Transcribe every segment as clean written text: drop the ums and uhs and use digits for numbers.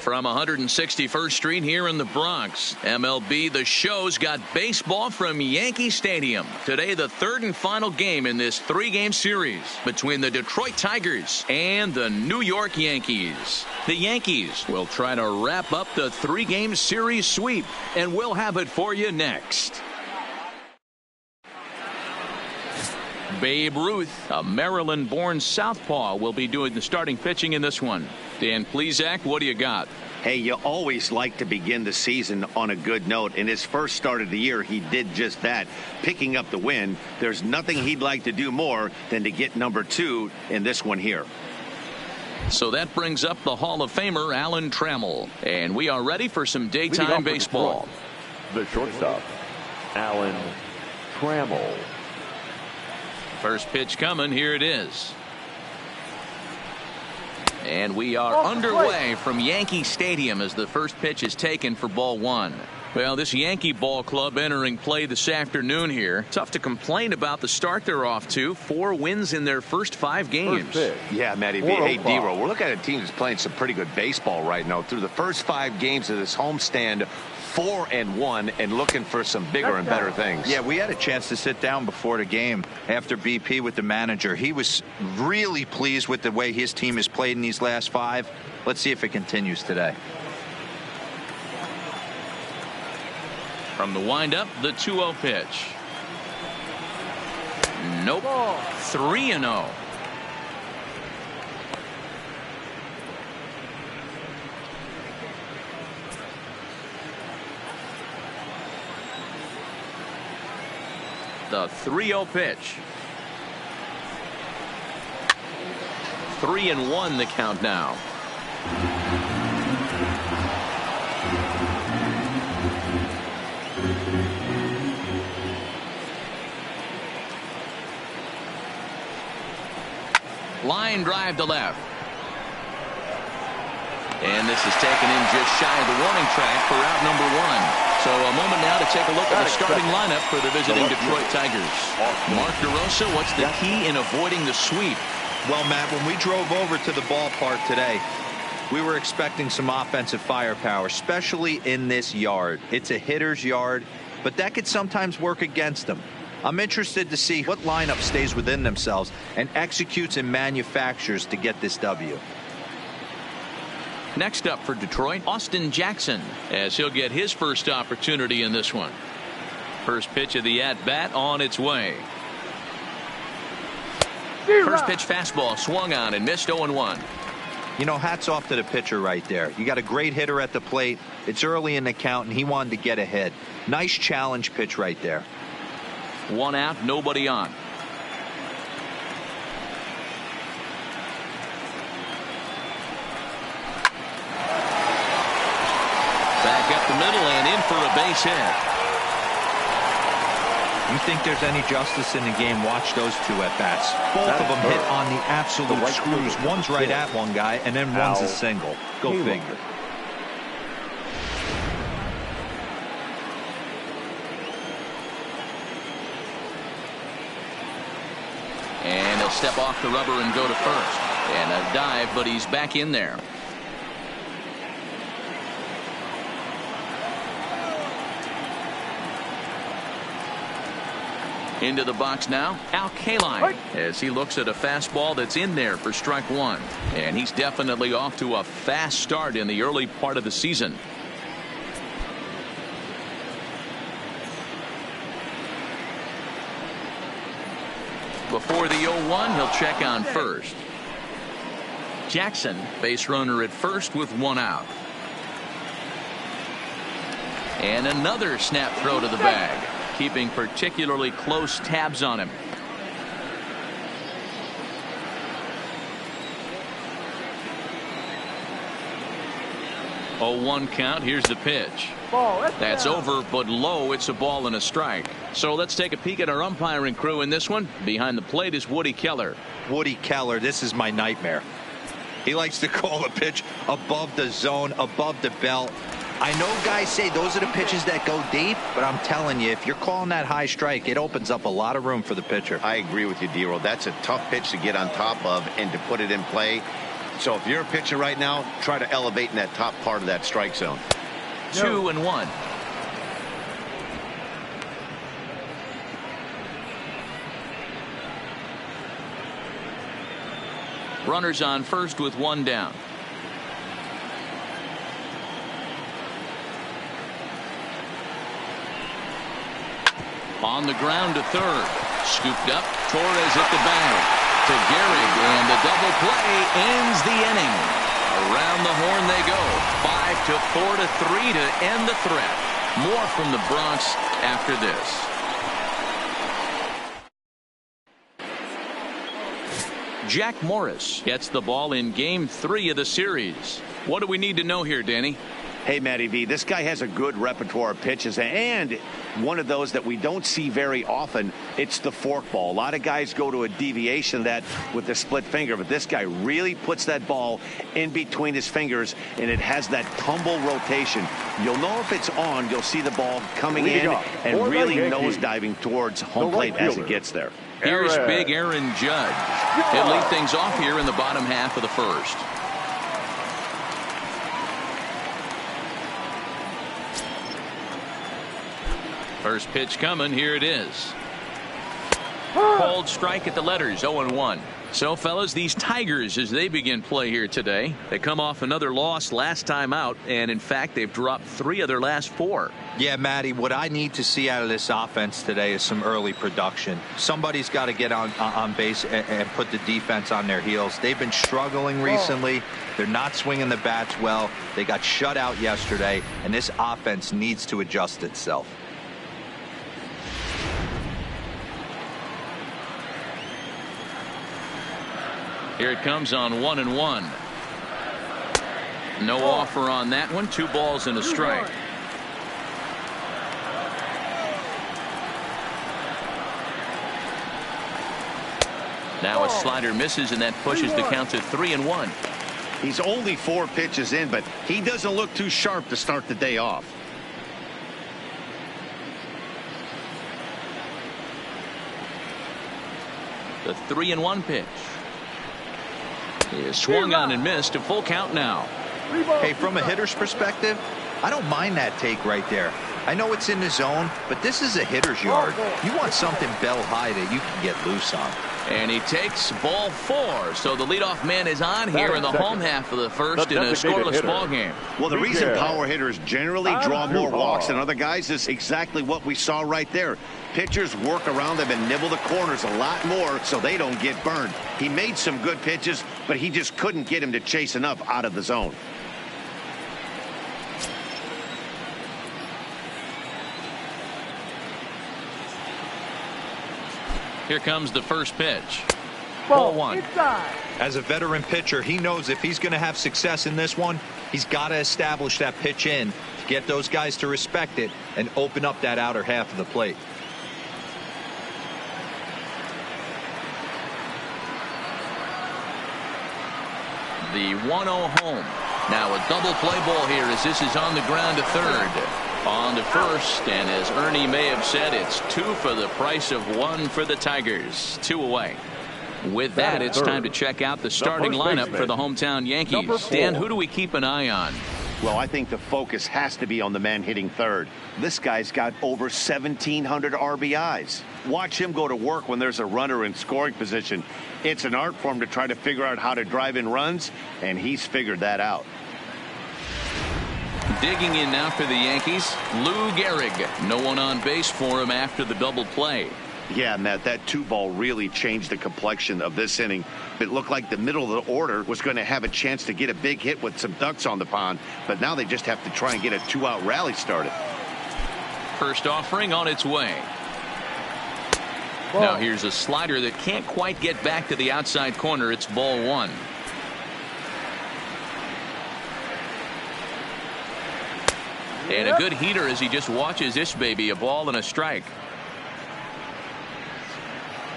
From 161st Street here in the Bronx, MLB The Show's got baseball from Yankee Stadium. Today, the third and final game in this three-game series between the Detroit Tigers and the New York Yankees. The Yankees will try to wrap up the three-game series sweep, and we'll have it for you next. Babe Ruth, a Maryland-born southpaw, will be doing the starting pitching in this one. Dan Plesac, what do you got? Hey, you always like to begin the season on a good note. In his first start of the year, he did just that, picking up the win. There's nothing he'd like to do more than to get number 2 in this one here. So that brings up the Hall of Famer, Alan Trammell. And we are ready for some daytime baseball. The shortstop, Alan Trammell. First pitch coming. Here it is. And we are underway from Yankee Stadium as the first pitch is taken for ball 1. Well, this Yankee ball club entering play this afternoon here. Tough to complain about the start they're off to. 4 wins in their first 5 games. Yeah, Matty. Hey, D-Roll, we're looking at a team that's playing some pretty good baseball right now. Through the first 5 games of this homestand, 4-1 and looking for some bigger and better things. Yeah, we had a chance to sit down before the game after BP with the manager. He was really pleased with the way his team has played in these last 5. Let's see if it continues today. From the windup, the 2-0 pitch. Nope. 3-0. The 3-0 pitch. 3-1 the count now. Line drive to left. And this is taken in just shy of the warning track for out number 1. So a moment now to take a look at the starting lineup for the visiting Detroit Tigers. Mark DeRosa, what's the key in avoiding the sweep? Well, Matt, when we drove over to the ballpark today, we were expecting some offensive firepower, especially in this yard. It's a hitter's yard, but that could sometimes work against them. I'm interested to see what lineup stays within themselves and executes and manufactures to get this W. Next up for Detroit, Austin Jackson, as he'll get his first opportunity in this one. First pitch of the at-bat on its way. First pitch fastball swung on and missed 0-1. You know, hats off to the pitcher right there. You got a great hitter at the plate. It's early in the count, and he wanted to get ahead. Nice challenge pitch right there. 1 out, nobody on. Back up the middle and in for a base hit. You think there's any justice in the game? Watch those 2 at-bats. Both of them hit on the absolute screws. One's right at one guy, and then one's a single. Go figure. And he'll step off the rubber and go to first. And a dive, but he's back in there. Into the box now, Al Kaline, as he looks at a fastball that's in there for strike 1. And he's definitely off to a fast start in the early part of the season. Before the 0-1, he'll check on first. Jackson, base runner at first with 1 out. And another snap throw to the bag, keeping particularly close tabs on him. 0-1 count. Here's the pitch. That's over, but low. It's a ball and a strike. So let's take a peek at our umpiring crew in this one. Behind the plate is Woody Keller. Woody Keller, this is my nightmare. He likes to call a pitch above the zone, above the belt. I know guys say those are the pitches that go deep, but I'm telling you, if you're calling that high strike, it opens up a lot of room for the pitcher. I agree with you, D-Roll. That's a tough pitch to get on top of and to put it in play. So if you're a pitcher right now, try to elevate in that top part of that strike zone. 2-1. Runners on first with one down. On the ground to third. Scooped up. Torres at the bag. To Gehrig, and the double play ends the inning. Around the horn they go. 5-4-3 to end the threat. More from the Bronx after this. Jack Morris gets the ball in Game 3 of the series. What do we need to know here, Danny? Hey, Matty V, this guy has a good repertoire of pitches, and one of those that we don't see very often, it's the forkball. A lot of guys go to a deviation of that with the split finger, but this guy really puts that ball in between his fingers, and it has that tumble rotation. You'll know if it's on, you'll see the ball coming in and really nose diving towards home plate as it gets there. Here's big Aaron Judge. He'll lead things off here in the bottom half of the first. First pitch coming. Here it is. Cold strike at the letters. 0-1. So, fellas, these Tigers, as they begin play here today, they come off another loss last time out, and in fact, they've dropped 3 of their last 4. Yeah, Matty, what I need to see out of this offense today is some early production. Somebody's got to get on base and put the defense on their heels. They've been struggling recently. They're not swinging the bats well. They got shut out yesterday, and this offense needs to adjust itself. Here it comes on 1-1. No offer on that one. 2 balls and a strike. Now a slider misses, and that pushes the count to 3-1. He's only 4 pitches in, but he doesn't look too sharp to start the day off. The 3-1 pitch is swung on and missed. A full count now. Hey, from a hitter's perspective, I don't mind that take right there. I know it's in the zone, but this is a hitter's yard. You want something bell high that you can get loose on. And he takes ball 4. So the leadoff man is on here in the home half of the first in a scoreless ball game. Well, the reason power hitters generally draw more walks than other guys is exactly what we saw right there. Pitchers work around them and nibble the corners a lot more so they don't get burned. He made some good pitches, but he just couldn't get him to chase enough out of the zone. Here comes the first pitch. Ball 1. As a veteran pitcher, he knows if he's going to have success in this one, he's got to establish that pitch in to get those guys to respect it and open up that outer half of the plate. The 1-0 home. Now a double play ball here as this is on the ground to third. On to first, and as Ernie may have said, it's 2 for the price of 1 for the Tigers. 2 away. With that, it's time to check out the starting lineup for the hometown Yankees. Dan, who do we keep an eye on? Well, I think the focus has to be on the man hitting third. This guy's got over 1,700 RBIs. Watch him go to work when there's a runner in scoring position. It's an art form to try to figure out how to drive in runs, and he's figured that out. Digging in now for the Yankees, Lou Gehrig. No one on base for him after the double play. Yeah, Matt, that 2-ball really changed the complexion of this inning. It looked like the middle of the order was going to have a chance to get a big hit with some ducks on the pond, but now they just have to try and get a 2-out rally started. First offering on its way. Now here's a slider that can't quite get back to the outside corner. It's ball 1. And a good heater as he just watches this baby. A ball and a strike.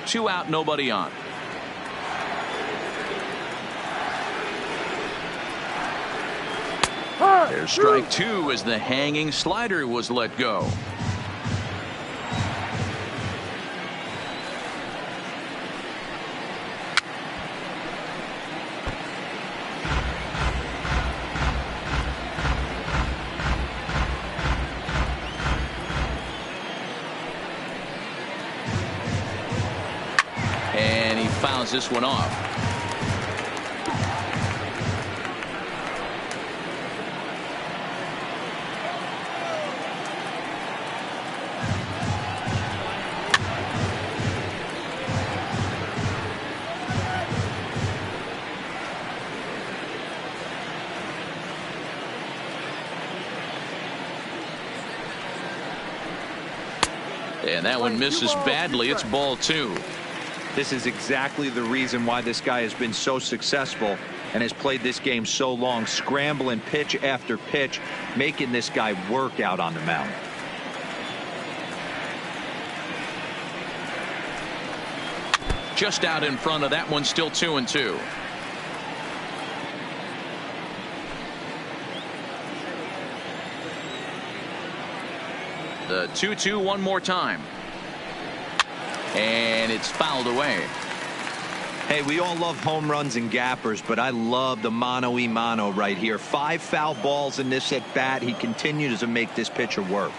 2 out, nobody on. There's strike 2 as the hanging slider was let go. fouls this one off. And that one misses badly. It's ball 2. This is exactly the reason why this guy has been so successful and has played this game so long, scrambling pitch after pitch, making this guy work out on the mound. Just out in front of that one, still 2-2. The 2-2 one more time. And it's fouled away. Hey, we all love home runs and gappers, but I love the mano-y-mano right here. 5 foul balls in this at bat. He continues to make this pitcher work.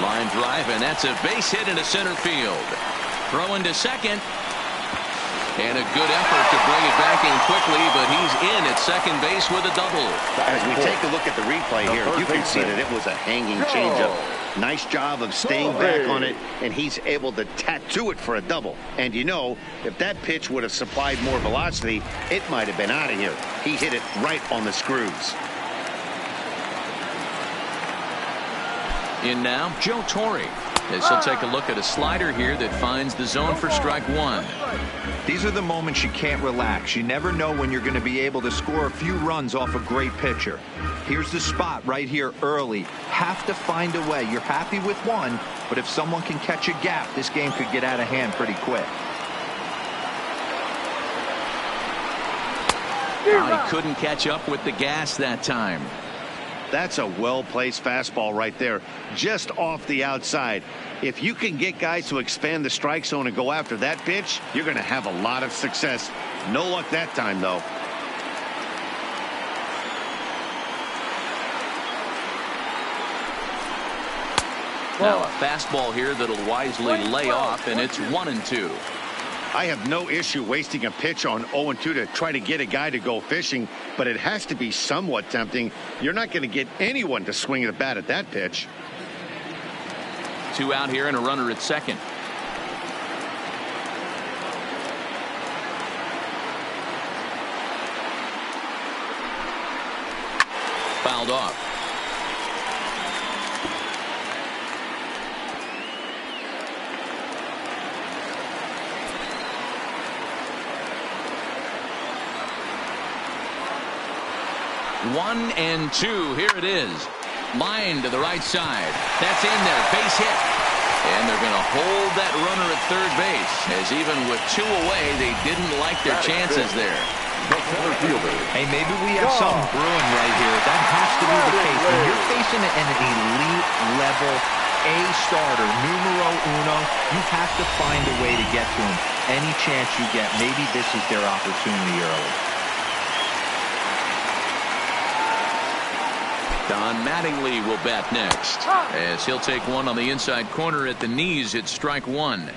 Line drive, and that's a base hit into center field. Throw into second. And a good effort to bring it back in quickly, but he's in at second base with a double. As we take a look at the replay here, you can see that it was a hanging changeup. Nice job of staying back on it, and he's able to tattoo it for a double. And you know, if that pitch would have supplied more velocity, it might have been out of here. He hit it right on the screws. In now, Joe Torre, as he'll take a look at a slider here that finds the zone for strike 1. These are the moments you can't relax. You never know when you're going to be able to score a few runs off a great pitcher. Here's the spot right here early. Have to find a way. You're happy with one, but if someone can catch a gap, this game could get out of hand pretty quick. He couldn't catch up with the gas that time. That's a well-placed fastball right there, just off the outside. If you can get guys to expand the strike zone and go after that pitch, you're going to have a lot of success. No luck that time, though. Now a fastball here that'll wisely lay off, and it's 1-2. I have no issue wasting a pitch on 0-2 to try to get a guy to go fishing, but it has to be somewhat tempting. You're not going to get anyone to swing the bat at that pitch. 2 out here and a runner at second. Fouled off. One and two. Here it is. Line to the right side. That's in there. Base hit. And they're going to hold that runner at third base, as even with 2 away, they didn't like their chances there. Hey, maybe we have something brewing right here. That has to be the case. When you're facing an elite level A starter, numero uno, you have to find a way to get to him. Any chance you get, maybe this is their opportunity early. Don Mattingly will bat next, as he'll take one on the inside corner at the knees. It's strike 1.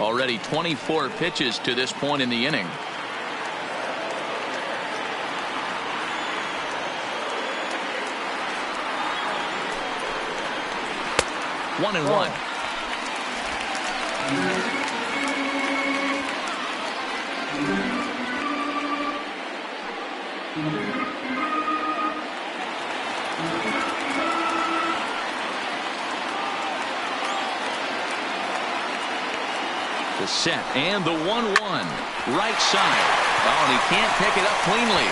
Already 24 pitches to this point in the inning. One and one. The set and the 1-1 right side. Oh, and he can't pick it up cleanly.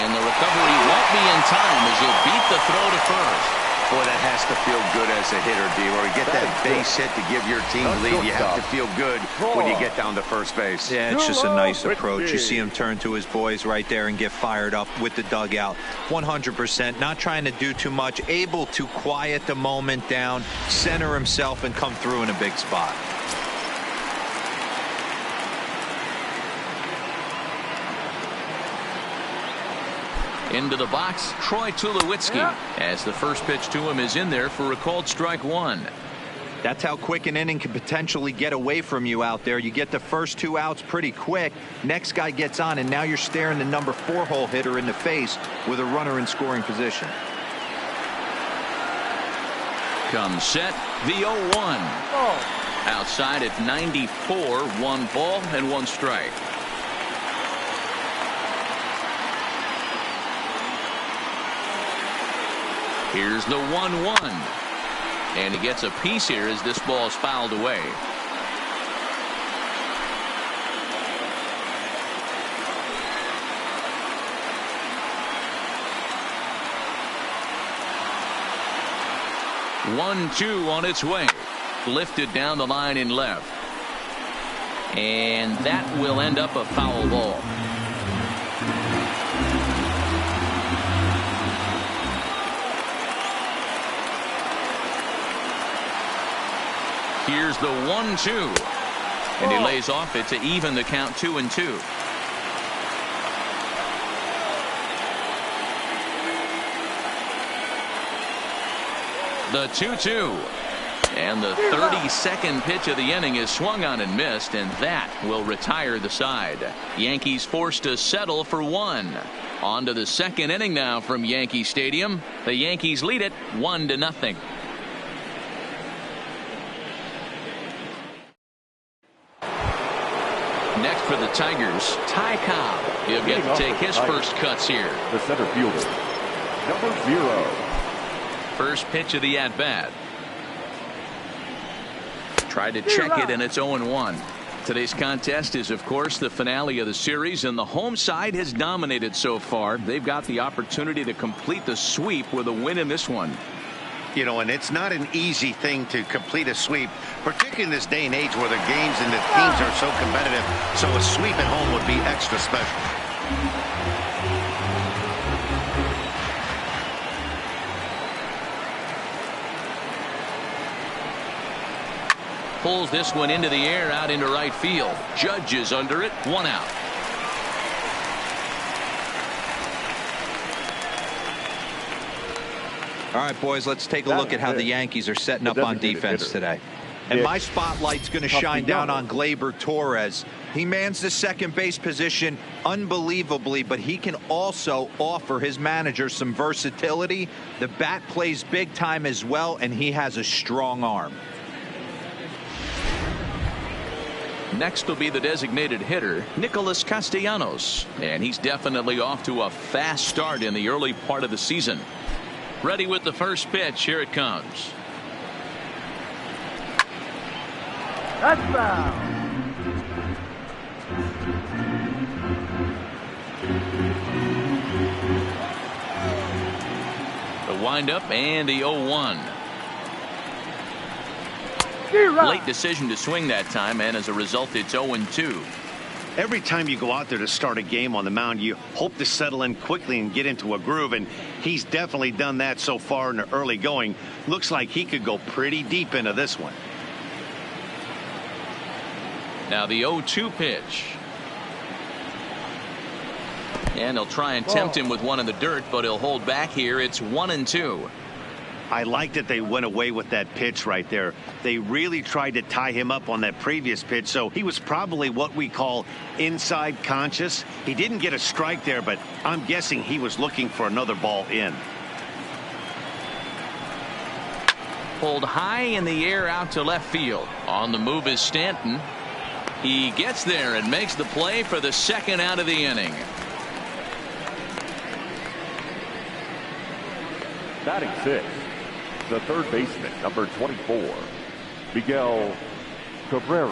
And the recovery won't be in time as he'll beat the throw to first. Boy, that has to feel good as a hitter, D-Roy. You get that base hit to give your team lead. You have to feel good when you get down to first base. Yeah, it's just a nice approach. You see him turn to his boys right there and get fired up with the dugout. 100%, not trying to do too much, able to quiet the moment down, center himself, and come through in a big spot. Into the box, Troy Tulowitzki, as the first pitch to him is in there for a called strike one. That's how quick an inning can potentially get away from you out there. You get the first 2 outs pretty quick. Next guy gets on, and now you're staring the number 4 hole hitter in the face with a runner in scoring position. Comes set, the 0-1. Outside at 94, 1 ball and 1 strike. Here's the 1-1. And he gets a piece here as this ball is fouled away. One-two on its way. Lifted down the line in left. And that will end up a foul ball. Here's the 1-2. And he lays off it to even the count 2-2. The 2-2. And the 32nd pitch of the inning is swung on and missed, and that will retire the side. Yankees forced to settle for 1. On to the second inning now from Yankee Stadium. The Yankees lead it 1-0. Next for the Tigers, Ty Cobb. He'll get to take his first cuts here. The center fielder, number 0. First pitch of the at-bat. Tried to check it, and it's 0-1. Today's contest is, of course, the finale of the series, and the home side has dominated so far. They've got the opportunity to complete the sweep with a win in this one. You know, and it's not an easy thing to complete a sweep, particularly in this day and age where the games and the teams are so competitive. So a sweep at home would be extra special. Pulls this one into the air out into right field. Judge is under it. 1 out. All right, boys, let's take a look at how the Yankees are setting up on defense today. And my spotlight's going to shine down on Gleyber Torres. He mans the second base position unbelievably, but he can also offer his manager some versatility. The bat plays big time as well, and he has a strong arm. Next will be the designated hitter, Nicholas Castellanos. And he's definitely off to a fast start in the early part of the season. Ready with the first pitch. Here it comes. That's foul. The windup and the 0-1. Late decision to swing that time, and as a result, it's 0-2. Every time you go out there to start a game on the mound, you hope to settle in quickly and get into a groove, and he's definitely done that so far in the early going. Looks like he could go pretty deep into this one. Now the 0-2 pitch. And he'll try and tempt him with one in the dirt, but he'll hold back here. It's 1-2. I like that they went away with that pitch right there. They really tried to tie him up on that previous pitch, so he was probably what we call inside conscious. He didn't get a strike there, but I'm guessing he was looking for another ball in. Pulled high in the air out to left field. On the move is Stanton. He gets there and makes the play for the second out of the inning. Batting 6, the third baseman, number 24, Miguel Cabrera.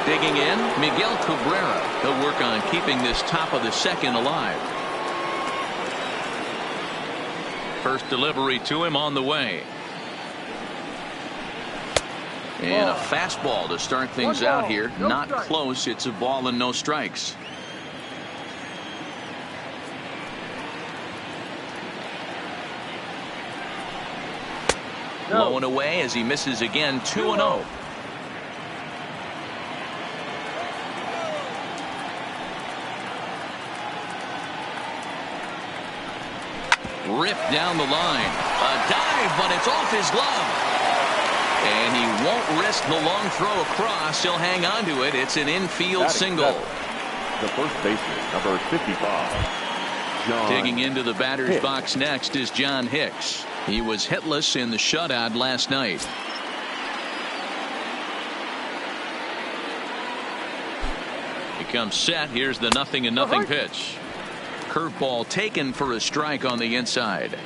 Digging in, Miguel Cabrera. He'll work on keeping this top of the second alive. First delivery to him on the way. And a fastball to start things out here. Not close. It's a ball and no strikes. Low and away as he misses again. 2-0. Ripped down the line. A dive, but it's off his glove. And he won't risk the long throw across. He'll hang on to it. It's an infield single. The first baseman, number 55. John Digging into the batter's Hicks. box next is John Hicks. He was hitless in the shutout last night. He comes set. Here's the 0-0 pitch. Curveball taken for a strike on the inside.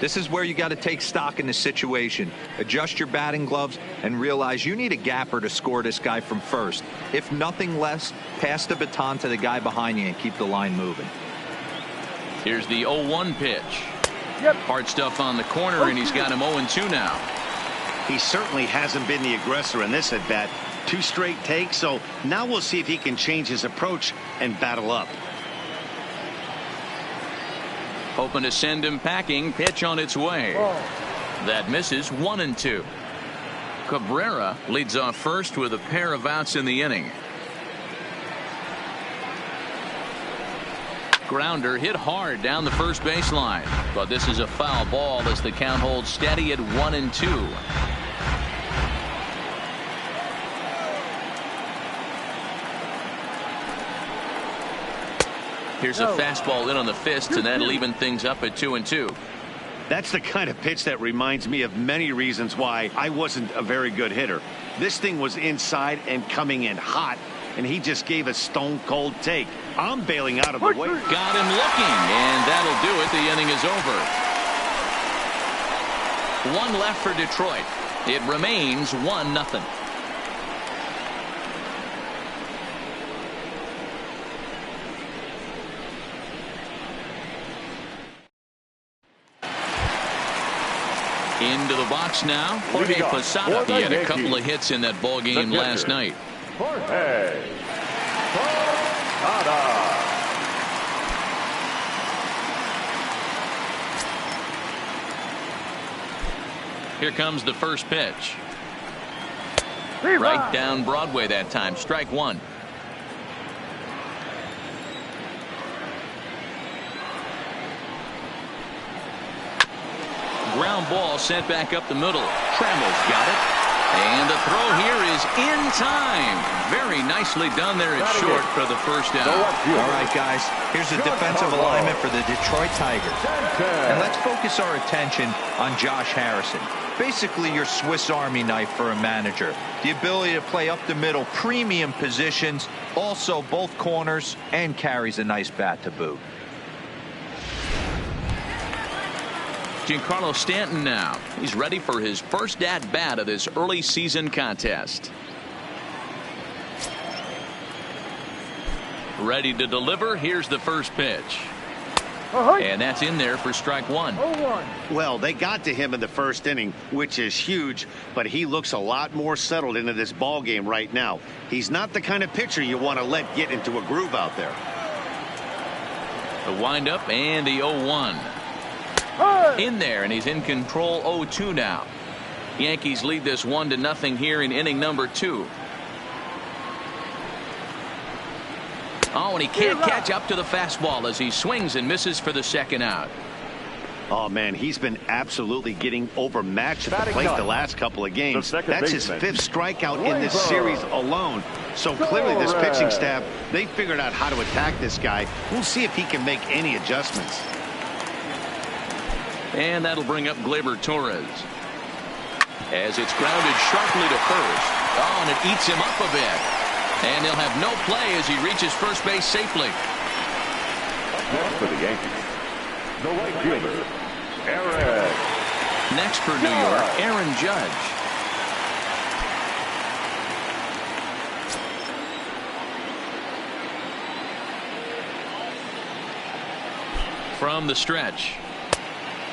This is where you got to take stock in the situation. Adjust your batting gloves and realize you need a gapper to score this guy from first. If nothing less, pass the baton to the guy behind you and keep the line moving. Here's the 0-1 pitch. Yep. Hard stuff on the corner, and he's got him 0-2 now. He certainly hasn't been the aggressor in this at bat. 2 straight takes, so now we'll see if he can change his approach and battle up. Hoping to send him packing. Pitch on its way. That misses. 1-2. Cabrera leads off first with a pair of outs in the inning. Grounder hit hard down the first baseline, but this is a foul ball as the count holds steady at 1-2. Here's a fastball in on the fist, and that'll even things up at 2-2. That's the kind of pitch that reminds me of many reasons why I wasn't a very good hitter. This thing was inside and coming in hot, and he just gave a stone-cold take. I'm bailing out of the way. Got him looking, and that'll do it. The inning is over. 1 left for Detroit. It remains 1-0. Into the box now. Jorge Posada. He had a couple of hits in that ball game last night. Jorge Posada. Here comes the first pitch. Right down Broadway that time. Strike 1. Ground ball sent back up the middle. Trammell's got it. And the throw here is in time. Very nicely done there at short for the first out. All right, guys, here's the defensive alignment for the Detroit Tigers. And let's focus our attention on Josh Harrison. Basically your Swiss Army knife for a manager. The ability to play up the middle, premium positions, also both corners, and carries a nice bat to boot. Giancarlo Stanton now. He's ready for his first at-bat of this early season contest. Ready to deliver. Here's the first pitch. And that's in there for strike 1. Well, they got to him in the first inning, which is huge, but he looks a lot more settled into this ball game right now. He's not the kind of pitcher you want to let get into a groove out there. The windup and the 0-1. In there, and he's in control. 0-2 now. Yankees lead this 1-0 here in inning number 2. Oh, and he can't catch up to the fastball as he swings and misses for the second out. Oh, man, he's been absolutely getting overmatched at the plate the last couple of games. That's his 5th strikeout in this series alone. So clearly this pitching staff, they figured out how to attack this guy. We'll see if he can make any adjustments. And that'll bring up Gleyber Torres. As it's grounded sharply to first. Oh, and it eats him up a bit. And he'll have no play as he reaches first base safely. Next for the Yankees, the right fielder, Aaron. Next for New York, Aaron Judge. From the stretch.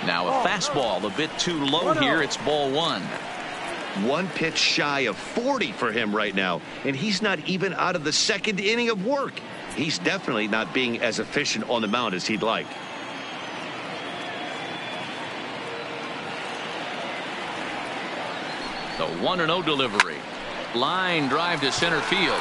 Now a fastball a bit too low here. It's ball 1. 1 pitch shy of 40 for him right now, and he's not even out of the 2nd inning of work. He's definitely not being as efficient on the mound as he'd like. The 1-0 delivery. Line drive to center field.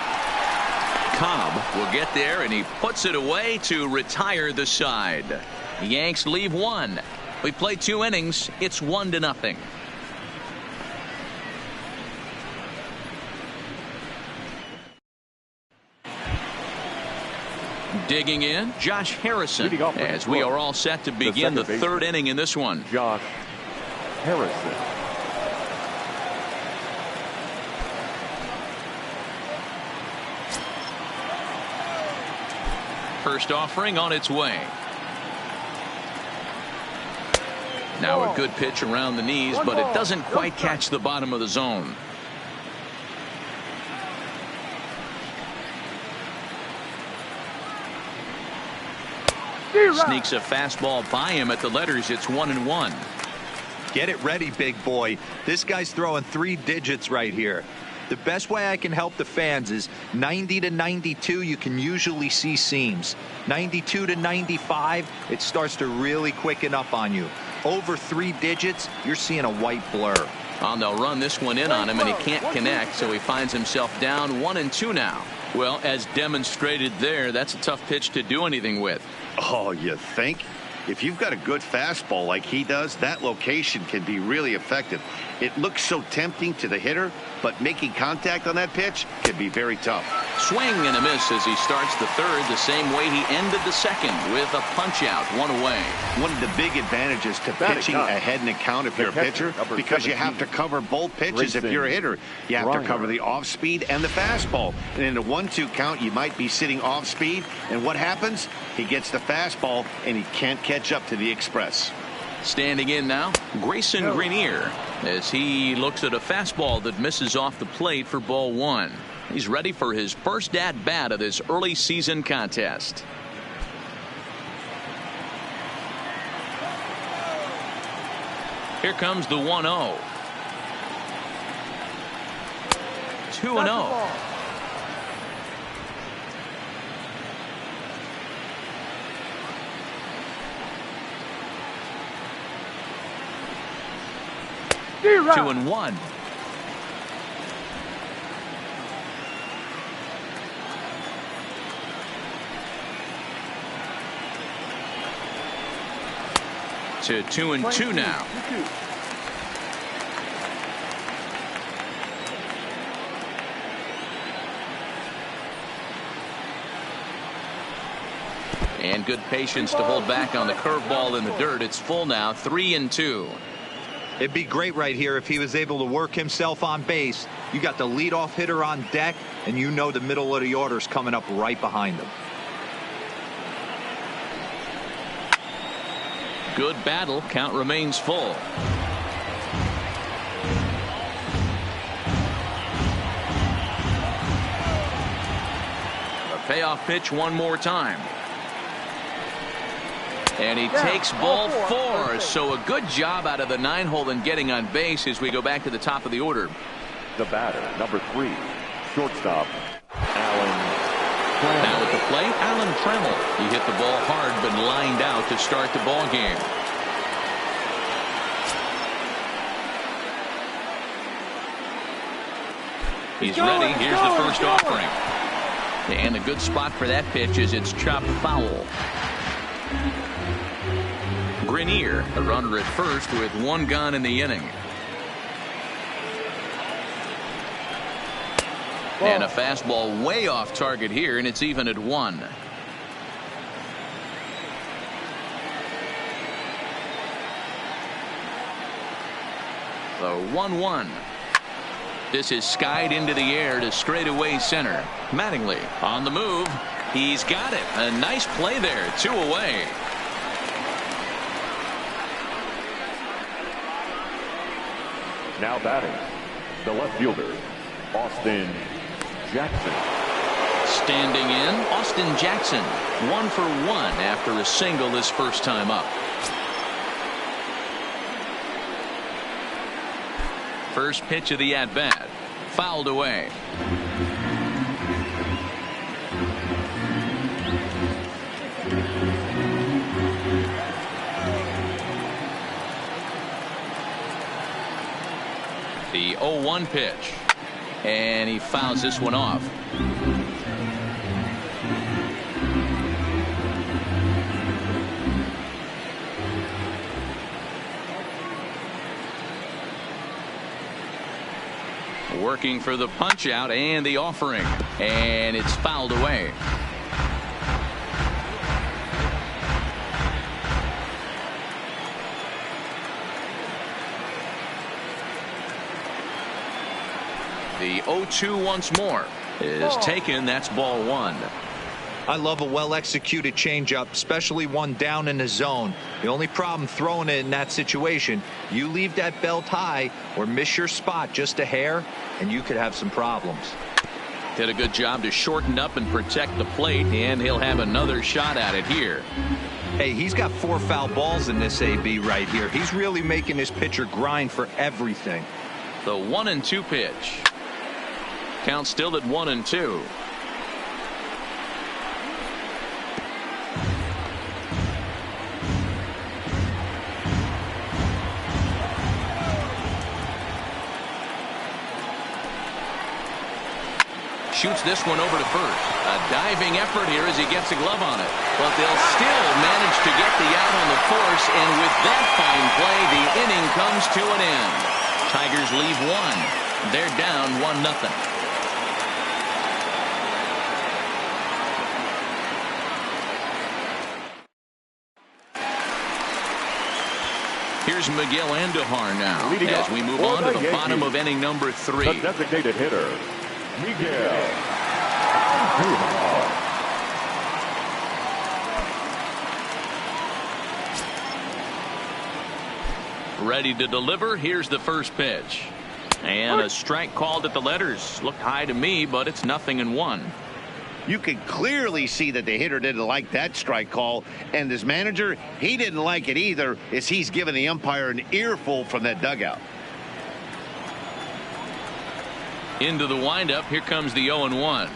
Cobb will get there, and he puts it away to retire the side. The Yanks leave one. We played 2 innings. It's 1-0. Digging in, Josh Harrison, as we are all set to begin the 3rd inning in this one. Josh Harrison. First offering on its way. Now a good pitch around the knees, but it doesn't quite catch the bottom of the zone. Sneaks a fastball by him at the letters. It's 1-1. Get it ready, big boy. This guy's throwing 3 digits right here. The best way I can help the fans is 90 to 92. You can usually see seams. 92 to 95, it starts to really quicken up on you. Over 3 digits, you're seeing a white blur. They'll run this one in on him, and he can't connect, so he finds himself down 1-2 now. Well, as demonstrated there, that's a tough pitch to do anything with. Oh, you think? If you've got a good fastball like he does, that location can be really effective. It looks so tempting to the hitter, but making contact on that pitch can be very tough. Swing and a miss as he starts the 3rd, the same way he ended the 2nd with a punch out, 1 away. One of the big advantages to pitching ahead in the count if you're a pitcher, because you have to cover both pitches if you're a hitter. You have to cover the off speed and the fastball. And in a 1-2 count, you might be sitting off speed, and what happens? He gets the fastball and he can't catch up to the express. Standing in now, Grayson Grenier, as he looks at a fastball that misses off the plate for ball 1. He's ready for his first at bat of this early season contest. Here comes the 1-0. 2-0. Zero. 2-1. To 2-2 now. And good patience to hold back on the curveball in the dirt. It's full now, 3-2. It'd be great right here if he was able to work himself on base. You got the leadoff hitter on deck, and you know the middle of the order's coming up right behind him. Good battle. Count remains full. A payoff pitch one more time. And he takes ball 4. So a good job out of the 9-hole in getting on base as we go back to the top of the order. The batter, number 3, shortstop, Alan. Now at the plate, Alan Trammell. He hit the ball hard but lined out to start the ball game. He's ready. Here's the first offering. And a good spot for that pitch as it's chopped foul. Grenier, a runner at first with 1 gone in the inning. And a fastball way off target here, and it's even at 1. The 1-1. This is skied into the air to straightaway center. Mattingly on the move. He's got it. A nice play there. 2 away. Now batting, the left fielder, Austin Jackson. Standing in, Austin Jackson. 1 for 1 after a single his first time up. First pitch of the at-bat. Fouled away. The 0-1 pitch. And he fouls this one off. Working for the punch out and the offering, and it's fouled away. The 0-2 once more is taken. That's ball one. I love a well-executed changeup, especially one down in the zone. The only problem throwing it in that situation, you leave that belt high or miss your spot just a hair, and you could have some problems. Did a good job to shorten up and protect the plate, and he'll have another shot at it here. Hey, he's got 4 foul balls in this AB right here. He's really making his pitcher grind for everything. The 1-2 pitch. Count still at 1-2. Shoots this one over to first. A diving effort here as he gets a glove on it. But they'll still manage to get the out on the force, and with that fine play, the inning comes to an end. Tigers leave one. They're down 1-0. Here's Miguel Andujar now as we move on to the bottom of inning number 3. The designated hitter, Miguel Andujar. Ready to deliver. Here's the first pitch. And a strike called at the letters. Looked high to me, but it's 0-1. You could clearly see that the hitter didn't like that strike call, and his manager, he didn't like it either, as he's giving the umpire an earful from that dugout. Into the windup. Here comes the 0-1.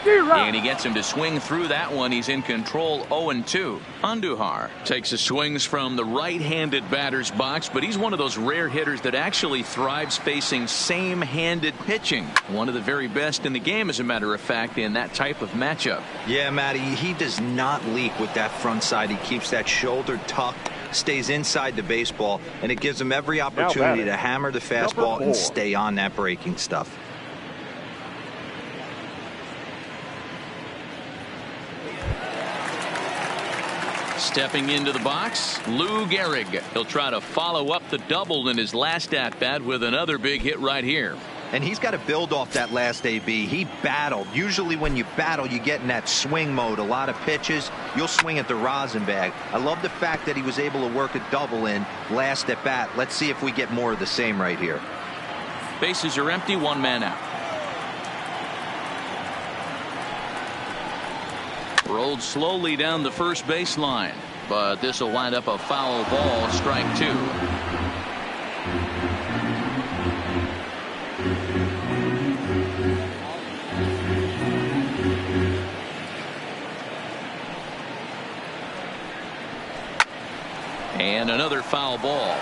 And he gets him to swing through that one. He's in control. 0-2. Andujar takes his swings from the right-handed batter's box, but he's one of those rare hitters that actually thrives facing same-handed pitching. One of the very best in the game, as a matter of fact, in that type of matchup. Yeah, Matty, he does not leak with that front side. He keeps that shoulder tucked, stays inside the baseball, and it gives him every opportunity to hammer the fastball and stay on that breaking stuff. Stepping into the box, Lou Gehrig. He'll try to follow up the double in his last at-bat with another big hit right here. And he's got to build off that last AB. He battled. Usually when you battle, you get in that swing mode. A lot of pitches, you'll swing at the rosin bag. I love the fact that he was able to work a double in last at bat. Let's see if we get more of the same right here. Bases are empty, 1 man out. Rolled slowly down the first baseline, but this will wind up a foul ball. Strike 2. And another foul ball.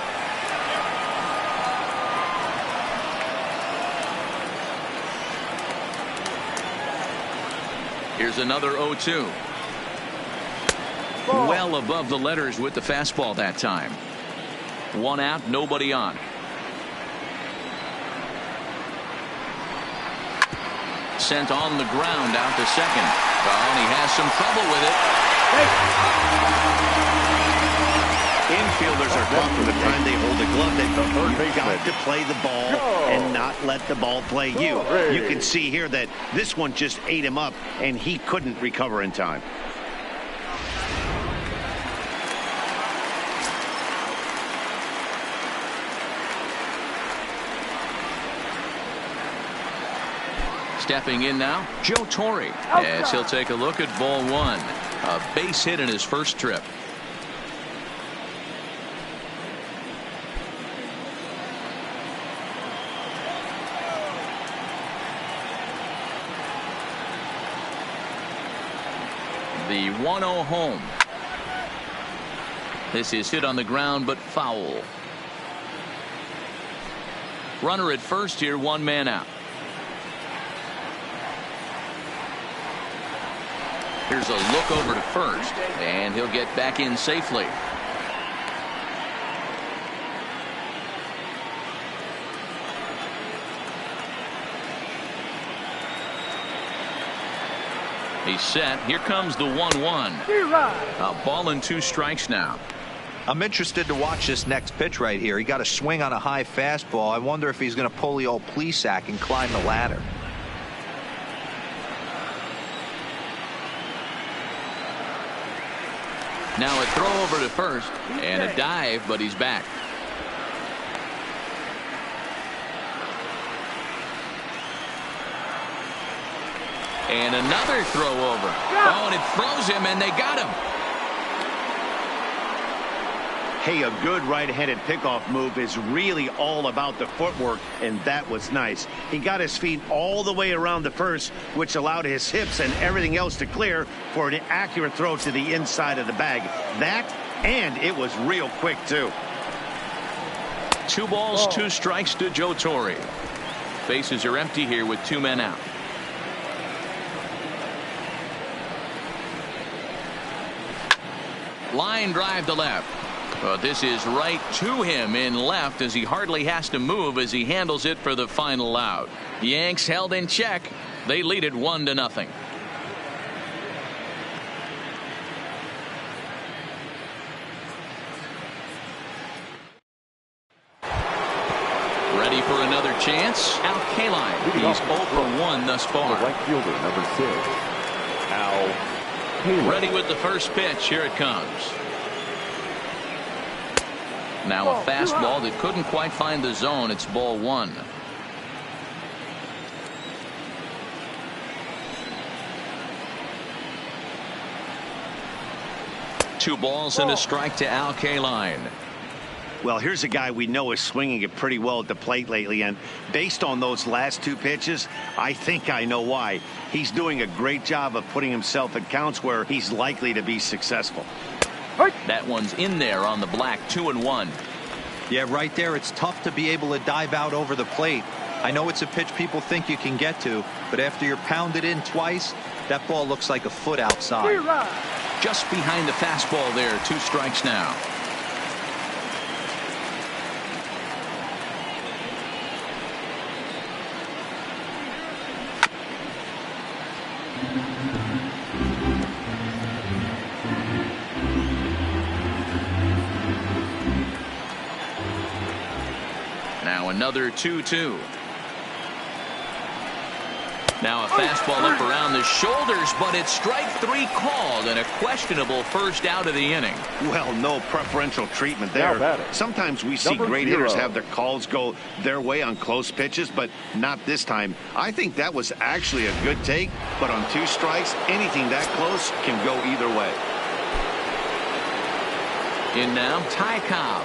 Here's another 0-2. Well above the letters with the fastball that time. 1 out, nobody on. Sent on the ground out to second. And he has some trouble with it. Infielders are taught from the time they hold a glove that you've got to play the ball and not let the ball play you. You can see here that this one just ate him up, and he couldn't recover in time. Stepping in now, Joe Torre, as he'll take a look at ball 1. A base hit in his first trip. The 1-0 home. This is hit on the ground, but foul. Runner at first here, 1 man out. Here's a look over to first, and he'll get back in safely. He's set. Here comes the 1-1. A ball and 2 strikes now. I'm interested to watch this next pitch right here. He got a swing on a high fastball. I wonder if he's going to pull the old Plesac and climb the ladder. Now a throw over to first and a dive, but he's back. And another throw over. Oh, and it throws him, and they got him. Hey, a good right-handed pickoff move is really all about the footwork, and that was nice. He got his feet all the way around the first, which allowed his hips and everything else to clear for an accurate throw to the inside of the bag. That, and it was real quick, too. 2 balls, 2 strikes to Joe Torre. Bases are empty here with 2 men out. Line drive to left. This is right to him in left as he hardly has to move as he handles it for the final out. Yanks held in check. They lead it 1-0. Ready for another chance? Al Kaline. He's 0 for 1 thus far. The right fielder, number 6, Al Kaline. Ready with the first pitch. Here it comes. Now a fastball that couldn't quite find the zone. It's ball 1. Two balls and a strike to Al Kaline. Well, here's a guy we know is swinging it pretty well at the plate lately, and based on those last 2 pitches, I think I know why. He's doing a great job of putting himself at counts where he's likely to be successful. That one's in there on the black. 2-1. Yeah, right there. It's tough to be able to dive out over the plate. I know it's a pitch people think you can get to, but after you're pounded in twice, that ball looks like a foot outside. Just behind the fastball there. 2 strikes now. Now another 2-2. Now a fastball up around the shoulders, but it's strike 3 called and a questionable first out of the inning. Well, no preferential treatment there. Sometimes we see great hitters have their calls go their way on close pitches, but not this time. I think that was actually a good take, but on 2 strikes, anything that close can go either way. In now, Ty Cobb.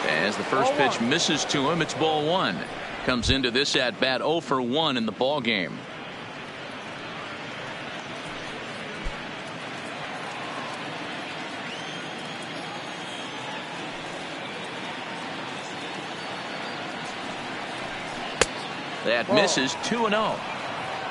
As the first pitch misses to him, it's ball 1. Comes into this at bat 0 for 1 in the ball game. That misses. 2-0.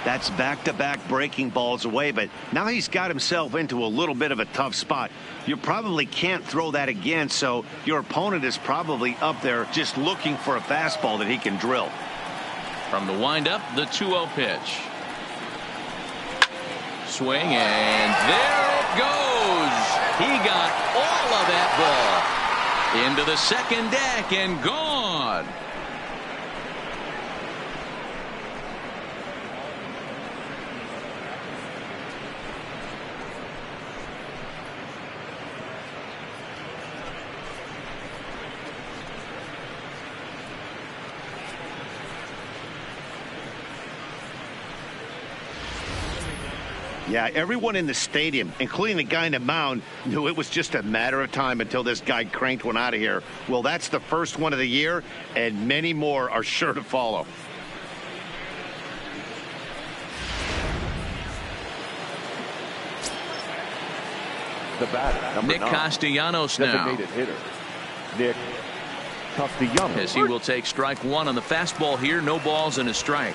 That's back-to-back breaking balls away, but now he's got himself into a little bit of a tough spot. You probably can't throw that again, so your opponent is probably up there just looking for a fastball that he can drill. From the windup, the 2-0 pitch. Swing, and there it goes. He got all of that ball into the second deck and gone. Yeah, everyone in the stadium, including the guy in the mound, knew it was just a matter of time until this guy cranked one out of here. Well, that's the first one of the year, and many more are sure to follow. The batter, number Nick 9, Castellanos now. designated hitter, Nick Castellanos. As he will take strike 1 on the fastball here. No balls and a strike.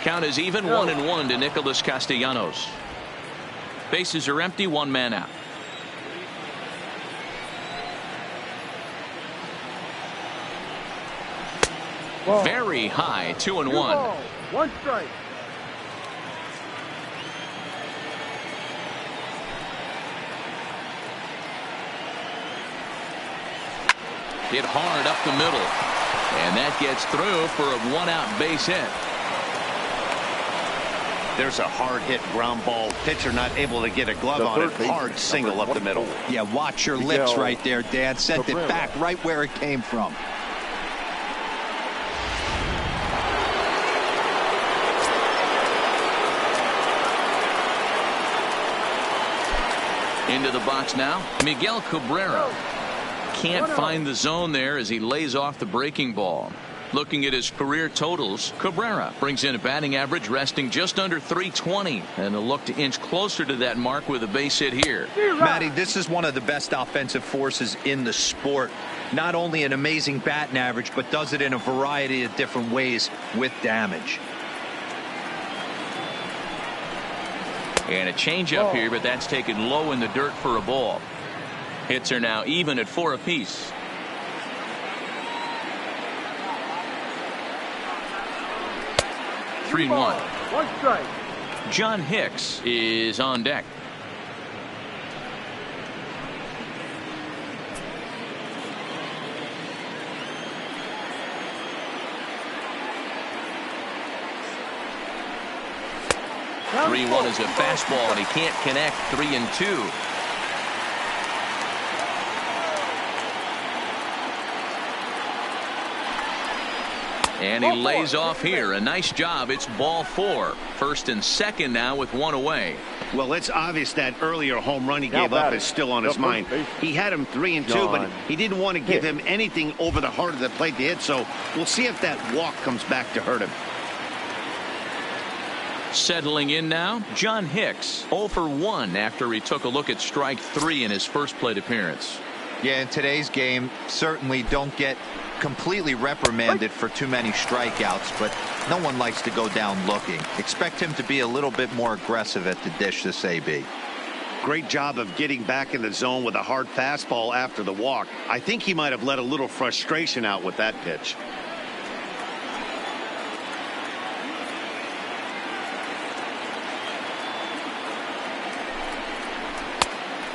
Count is even 1-1 to Nicholas Castellanos. Bases are empty. 1 man out. Very high, 2-1. One strike. Hit hard up the middle. And that gets through for a 1-out base hit. There's a hard hit ground ball. Pitcher not able to get a glove on it. Hard single up the middle. Yeah, watch your lips right there, Dan. Sent it back right where it came from. Into the box now, Miguel Cabrera. Can't find the zone there as he lays off the breaking ball. Looking at his career totals, Cabrera brings in a batting average resting just under .320, and a look to inch closer to that mark with a base hit here. Matty, this is one of the best offensive forces in the sport. Not only an amazing batting average, but does it in a variety of different ways with damage. And a changeup here, but that's taken low in the dirt for a ball. Hits are now even at 4 apiece. (3-1). One strike. John Hicks is on deck. Count 3-1 is a fastball, and he can't connect. 3-2. And he lays off here. A nice job. It's ball 4. First and second now with 1 away. Well, it's obvious that earlier home run he gave up is still on his mind. He had him 3-2, but he didn't want to give him anything over the heart of the plate to hit. So we'll see if that walk comes back to hurt him. Settling in now, John Hicks, 0 for 1 after he took a look at strike 3 in his first plate appearance. Yeah, in today's game, certainly don't get completely reprimanded for too many strikeouts, but no one likes to go down looking. Expect him to be a little bit more aggressive at the dish this AB. Great job of getting back in the zone with a hard fastball after the walk. I think he might have let a little frustration out with that pitch.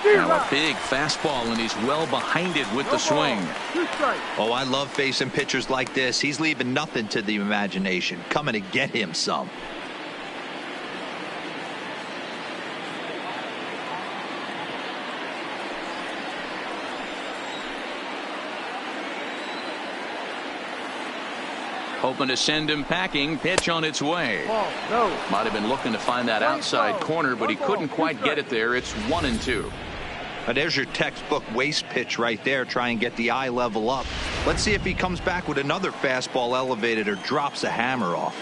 Now a big fastball, and he's well behind it with the swing. Oh, I love facing pitchers like this. He's leaving nothing to the imagination. Coming to get him some. Hoping to send him packing. Pitch on its way. Might have been looking to find that outside corner, but he couldn't quite get it there. It's 1-2. There's your textbook waste pitch right there. Try and get the eye level up. Let's see if he comes back with another fastball elevated or drops a hammer off.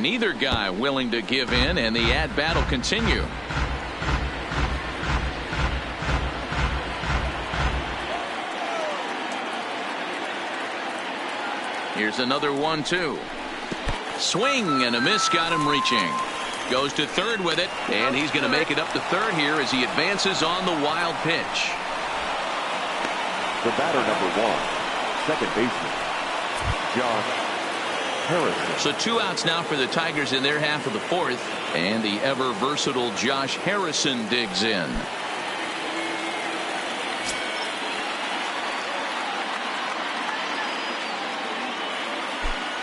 Neither guy willing to give in, and the at-bat will continue. Here's another 1-2. Swing and a miss, got him reaching. Goes to third with it, and he's going to make it up to third here as he advances on the wild pitch. The batter, number 1, second baseman, Josh Harrison. So 2 outs now for the Tigers in their half of the 4th, and the ever versatile Josh Harrison digs in.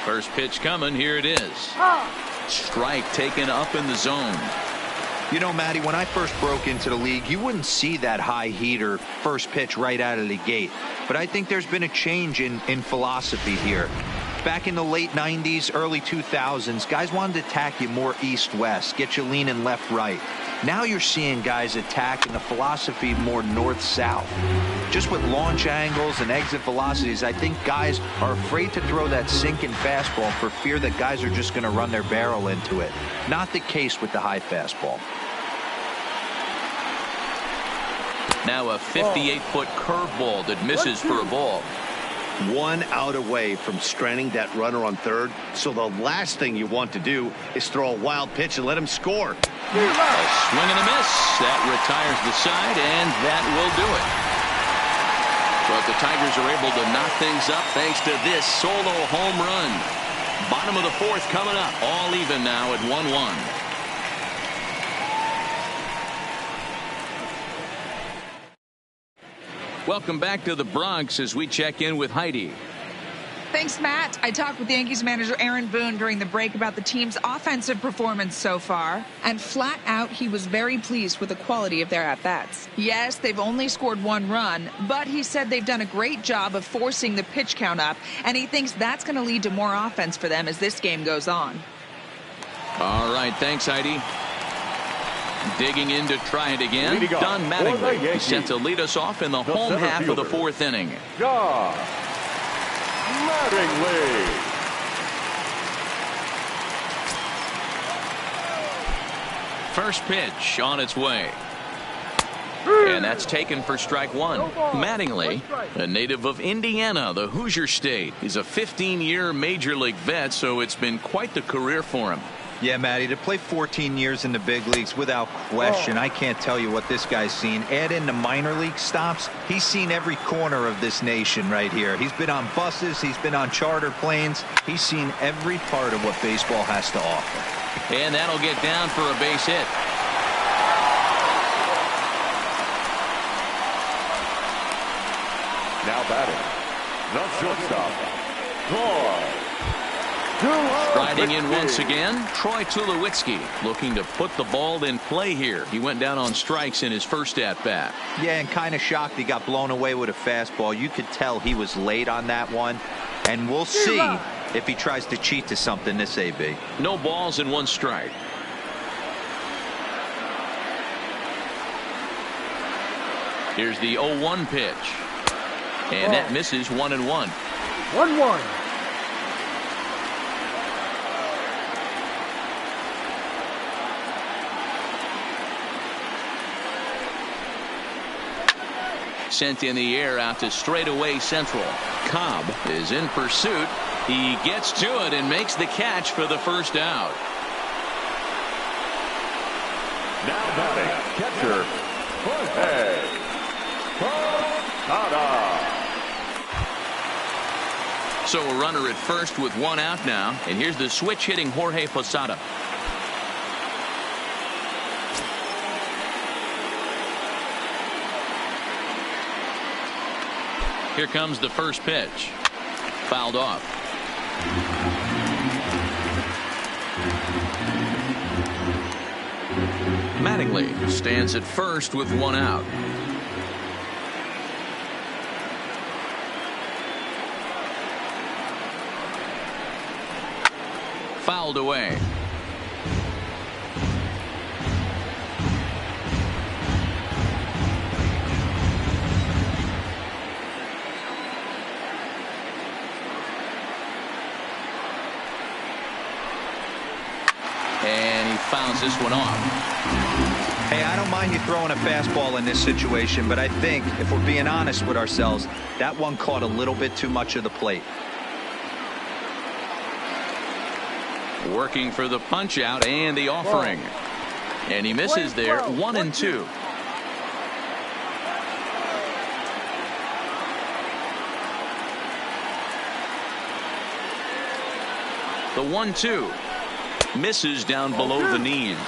First pitch coming. Here it is. Strike taken up in the zone. You know, Matty, when I first broke into the league, you wouldn't see that high heater first pitch right out of the gate. But I think there's been a change in philosophy here. Back in the late 90s, early 2000s, guys wanted to attack you more east-west, get you leaning left-right. Now you're seeing guys attack in the philosophy more north-south. Just with launch angles and exit velocities, I think guys are afraid to throw that sinking fastball for fear that guys are just going to run their barrel into it. Not the case with the high fastball. Now a 58-foot curveball that misses for a ball. 1 out away from stranding that runner on third. So the last thing you want to do is throw a wild pitch and let him score. A swing and a miss. That retires the side, and that will do it. But the Tigers are able to knock things up thanks to this solo home run. Bottom of the fourth coming up. All even now at 1-1. Welcome back to the Bronx as we check in with Heidi. Thanks, Matt. I talked with Yankees manager Aaron Boone during the break about the team's offensive performance so far. And flat out, he was very pleased with the quality of their at-bats. Yes, they've only scored 1 run, but he said they've done a great job of forcing the pitch count up, and he thinks that's going to lead to more offense for them as this game goes on. All right, thanks, Heidi. Digging in to try it again, Don Mattingly set to lead us off in the home half of the 4th inning. Don Mattingly. First pitch on its way. And that's taken for strike 1. Mattingly, a native of Indiana, the Hoosier State. He's a 15-year major league vet, so it's been quite the career for him. Yeah, Matty, to play 14 years in the big leagues without question, I can't tell you what this guy's seen. Add in the minor league stops, he's seen every corner of this nation right here. He's been on buses, he's been on charter planes, he's seen every part of what baseball has to offer. And that'll get down for a base hit. Now batting, the shortstop, Troy. Riding in once again, Troy Tulowitzki looking to put the ball in play here. He went down on strikes in his first at-bat. Yeah, and kind of shocked he got blown away with a fastball. You could tell he was late on that one, and we'll see if he tries to cheat to something this AB. No balls and 1 strike. Here's the 0-1 pitch. And that misses 1-1. 1-1. Sent in the air out to straightaway central. Cobb is in pursuit. He gets to it and makes the catch for the first out. Now batting, catcher, Jorge Posada. So a runner at first with 1 out now. And here's the switch hitting Jorge Posada. Here comes the first pitch. Fouled off. Mattingly stands at first with 1 out. Fouled away. Fouls this one off. Hey, I don't mind you throwing a fastball in this situation, but I think if we're being honest with ourselves, that one caught a little bit too much of the plate. Working for the punch out and the offering. And he misses there. 1-2. The 1-2. Misses down below the knees.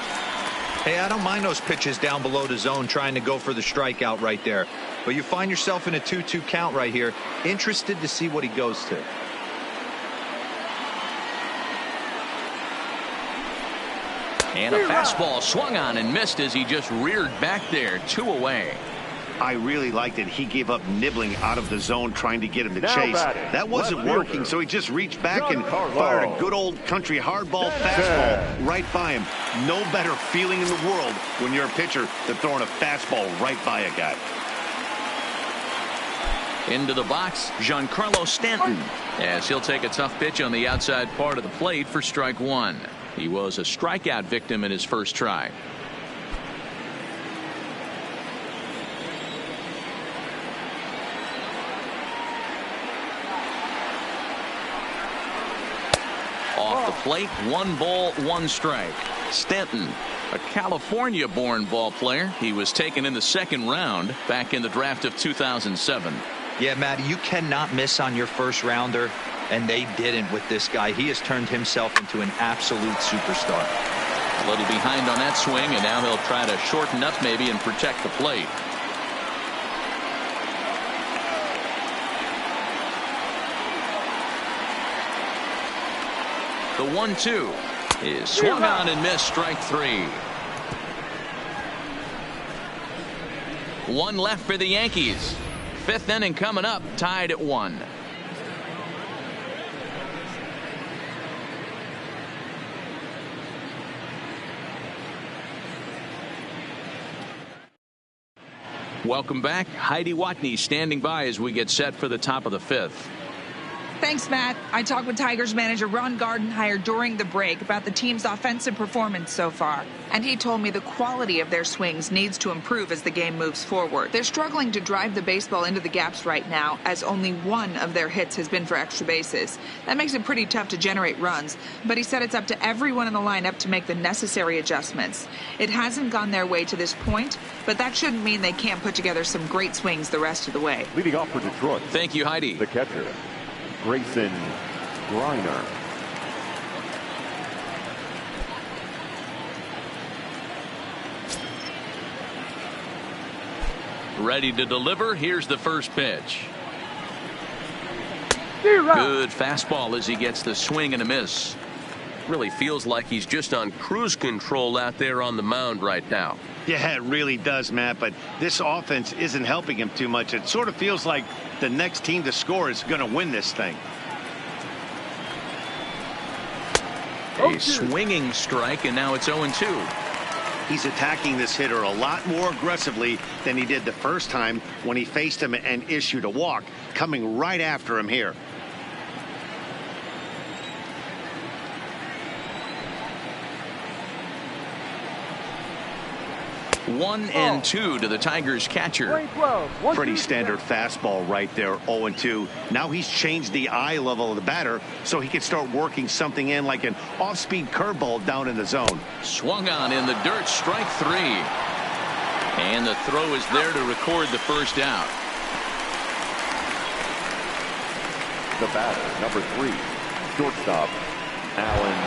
Hey, I don't mind those pitches down below the zone trying to go for the strikeout right there. But you find yourself in a 2-2 count right here. Interested to see what he goes to. And a fastball swung on and missed as he just reared back there. 2 away. I really liked it. He gave up nibbling out of the zone trying to get him to chase. That wasn't working, so he just reached back and fired a good old country hardball fastball right by him. No better feeling in the world when you're a pitcher than throwing a fastball right by a guy. Into the box, Giancarlo Stanton, as he'll take a tough pitch on the outside part of the plate for strike 1. He was a strikeout victim in his first try. Off the plate, 1 ball, 1 strike. Stanton, a California-born ball player. He was taken in the 2nd round back in the draft of 2007. Yeah, Matt, you cannot miss on your first rounder, and they didn't with this guy. He has turned himself into an absolute superstar. A little behind on that swing, and now he'll try to shorten up maybe and protect the plate. The 1-2 is swung on and missed, strike 3. 1 left for the Yankees. 5th inning coming up, tied at 1. Welcome back. Heidi Watney standing by as we get set for the top of the 5th. Thanks, Matt. I talked with Tigers manager Ron Gardenhire during the break about the team's offensive performance so far, and he told me the quality of their swings needs to improve as the game moves forward. They're struggling to drive the baseball into the gaps right now, as only 1 of their hits has been for extra bases. That makes it pretty tough to generate runs, but he said it's up to everyone in the lineup to make the necessary adjustments. It hasn't gone their way to this point, but that shouldn't mean they can't put together some great swings the rest of the way. Leading off for Detroit. Thank you, Heidi. The catcher, Grayson Griner. Ready to deliver. Here's the first pitch. Good fastball as he gets the swing and a miss. Really feels like he's just on cruise control out there on the mound right now. Yeah, it really does, Matt, but this offense isn't helping him too much. It sort of feels like the next team to score is going to win this thing. A swinging strike, and now it's 0-2. He's attacking this hitter a lot more aggressively than he did the first time when he faced him and issued a walk, coming right after him here. One and 2 to the Tigers catcher. Pretty standard fastball right there, 0-2. Now he's changed the eye level of the batter so he can start working something in like an off-speed curveball down in the zone. Swung on in the dirt, strike 3. And the throw is there to record the first out. The batter, number 3, shortstop, Alan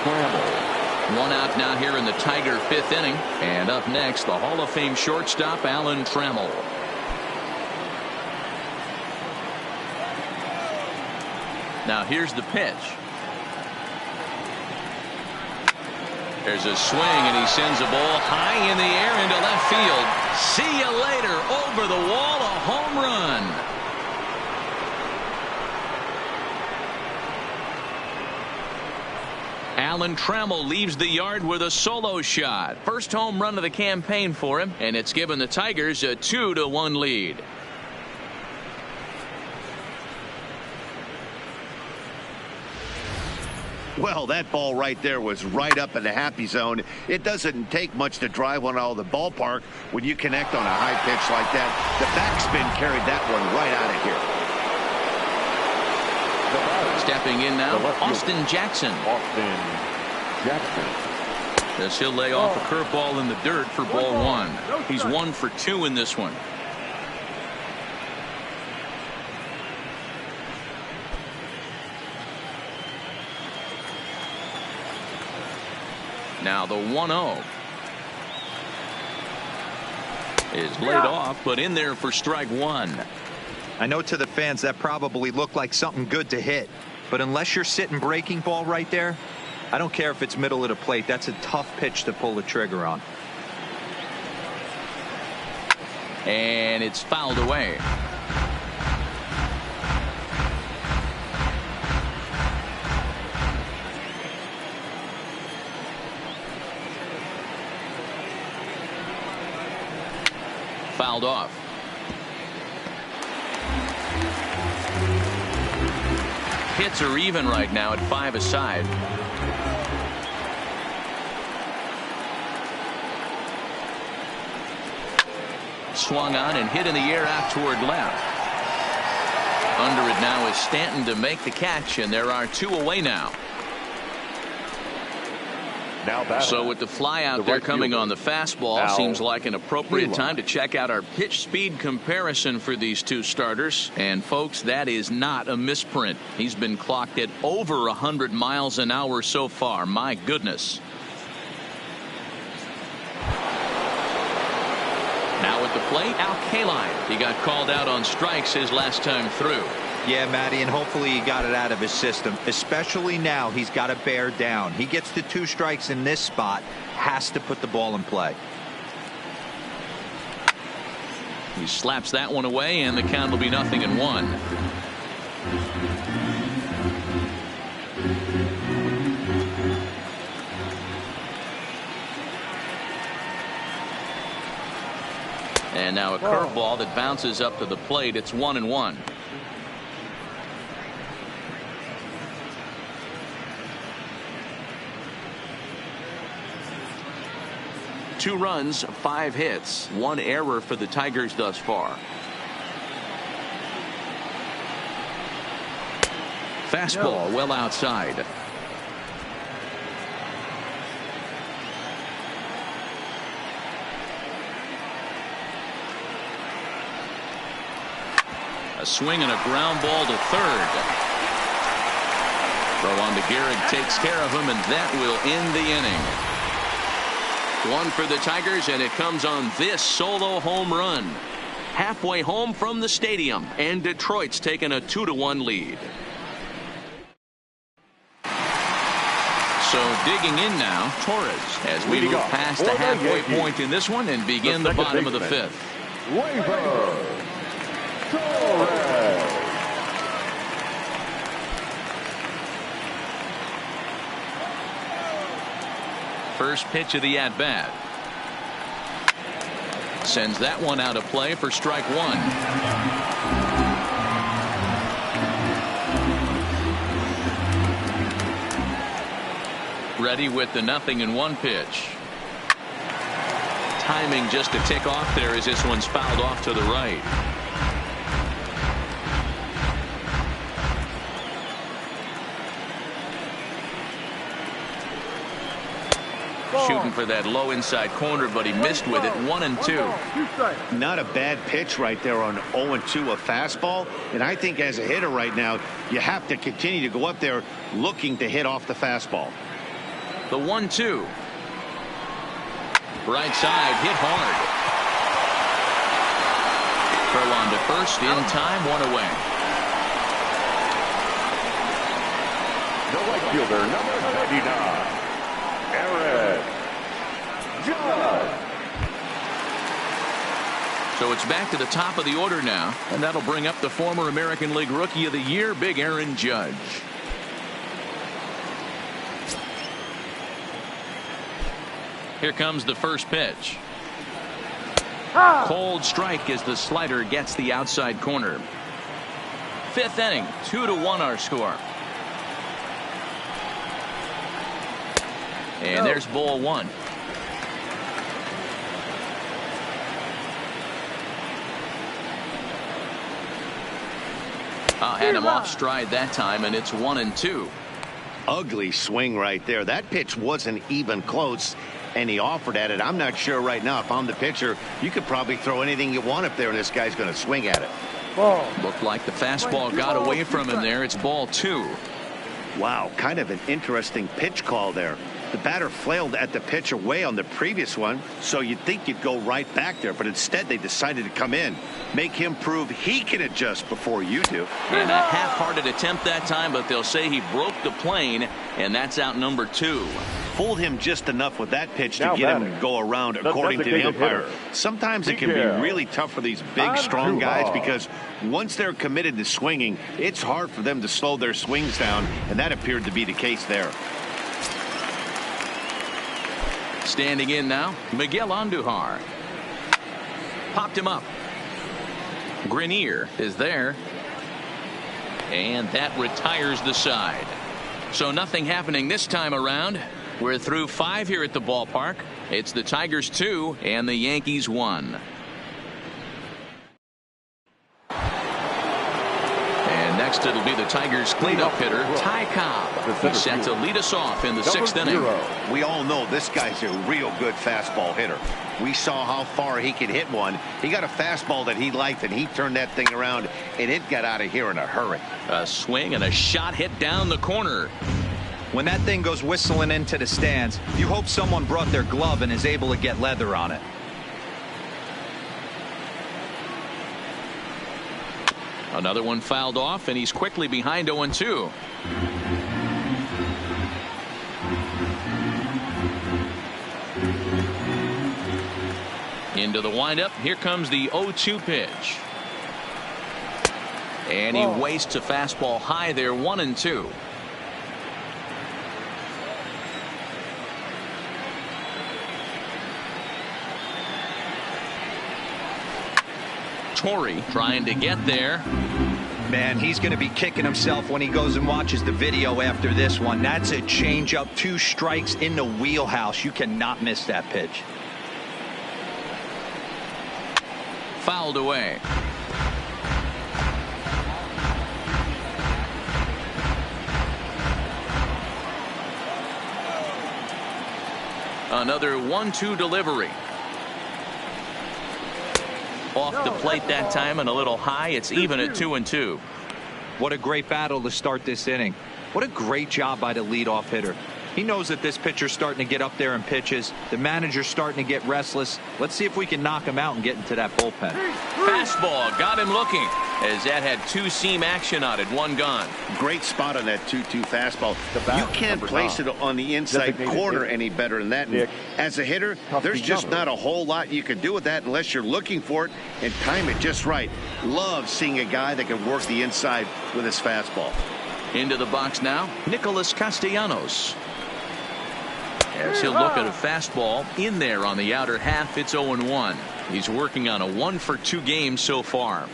Trammell. 1 out now here in the Tiger 5th inning. And up next, the Hall of Fame shortstop, Alan Trammell. Now here's the pitch. There's a swing, and he sends a ball high in the air into left field. See you later. Over the wall, a home run. Alan Trammell leaves the yard with a solo shot. First home run of the campaign for him, and it's given the Tigers a 2-1 lead. Well, that ball right there was right up in the happy zone. It doesn't take much to drive one out of the ballpark when you connect on a high pitch like that. The backspin carried that one right out of here. Stepping in now, Austin Jackson. Austin Jackson. As he'll lay off a curveball in the dirt for ball 1. He's 1 for 2 in this one. Now the 1-0 is laid off, but in there for strike 1. I know to the fans that probably looked like something good to hit, but unless you're sitting breaking ball right there, I don't care if it's middle of the plate. That's a tough pitch to pull the trigger on. And it's fouled away. Fouled off. Hits are even right now at 5 aside. Swung on and hit in the air out toward left. Under it now is Stanton to make the catch, and there are 2 away now. So with the fly out there coming on the fastball, seems like an appropriate time to check out our pitch speed comparison for these two starters. And folks, that is not a misprint. He's been clocked at over 100 miles an hour so far. My goodness. Now at the plate, Al Kaline. He got called out on strikes his last time through. Yeah, Matty, and hopefully he got it out of his system, especially now he's got to bear down. He gets the 2 strikes in this spot, has to put the ball in play. He slaps that one away, and the count will be 0-1. And now a curveball that bounces up to the plate. It's 1-1. Two runs, 5 hits, 1 error for the Tigers thus far. Fastball well outside. A swing and a ground ball to third. Throw on to Gehrig takes care of him, and that will end the inning. 1 for the Tigers, and it comes on this solo home run. Halfway home from the stadium, and Detroit's taken a 2-1 lead. So digging in now, Torres, as we move past the halfway point in this one and begin the bottom of the 5th. Torres. First pitch of the at-bat. Sends that one out of play for strike 1. Ready with the 0-1 pitch. Timing just a tick off there as this one's fouled off to the right. Shooting for that low inside corner, but he missed with it. 1-2. Not a bad pitch right there on 0-2, a fastball. And I think as a hitter right now, you have to continue to go up there looking to hit off the fastball. The 1-2. Right side, hit hard. Throw on to first in time, 1 away. The right fielder, number 99. So it's back to the top of the order now, and that'll bring up the former American League Rookie of the Year, Big Aaron Judge. Here comes the first pitch. Cold strike as the slider gets the outside corner. 5th inning, 2-1 our score. And there's ball 1. Had him off stride that time, and it's 1-2. Ugly swing right there. That pitch wasn't even close, and he offered at it. I'm not sure right now if I'm the pitcher, you could probably throw anything you want up there, and this guy's going to swing at it. Looked like the fastball got away from him there. It's ball 2. Wow, kind of an interesting pitch call there. The batter flailed at the pitch away on the previous one, so you'd think you'd go right back there, but instead they decided to come in, make him prove he can adjust before you do. And a half-hearted attempt that time, but they'll say he broke the plane, and that's out number 2. Fooled him just enough with that pitch to get him to go around according to the umpire. Sometimes it can be really tough for these big, strong guys because once they're committed to swinging, it's hard for them to slow their swings down, and that appeared to be the case there. Standing in now, Miguel Andujar. Popped him up. Grenier is there. And that retires the side. So nothing happening this time around. We're through 5 here at the ballpark. It's the Tigers 2 and the Yankees 1. And next Next, it'll be the Tigers' cleanup hitter, Ty Cobb. He's set to lead us off in the sixth inning. We all know this guy's a real good fastball hitter. We saw how far he could hit one. He got a fastball that he liked, and he turned that thing around, and it got out of here in a hurry. A swing and a shot hit down the corner. When that thing goes whistling into the stands, you hope someone brought their glove and is able to get leather on it. Another one fouled off, and he's quickly behind 0-2. Into the windup. Here comes the 0-2 pitch. And he wastes a fastball high there, 1-2. Torrey trying to get there. Man, he's going to be kicking himself when he goes and watches the video after this one. That's a changeup, 2 strikes in the wheelhouse. You cannot miss that pitch. Fouled away. Another 1-2 delivery. Off the plate that time and a little high. It's even at 2-2. What a great battle to start this inning. What a great job by the leadoff hitter. He knows that this pitcher's starting to get up there in pitches. The manager's starting to get restless. Let's see if we can knock him out and get into that bullpen. Fastball got him looking, as that had 2-seam action on it. 1 gone. Great spot on that 2-2 fastball. You can't place it on the inside corner any better than that. And as a hitter, there's just not a whole lot you can do with that unless you're looking for it and time it just right. Love seeing a guy that can work the inside with his fastball. Into the box now, Nicholas Castellanos. As he'll look at a fastball in there on the outer half. It's 0-1. He's working on a 1-for-2 game so far.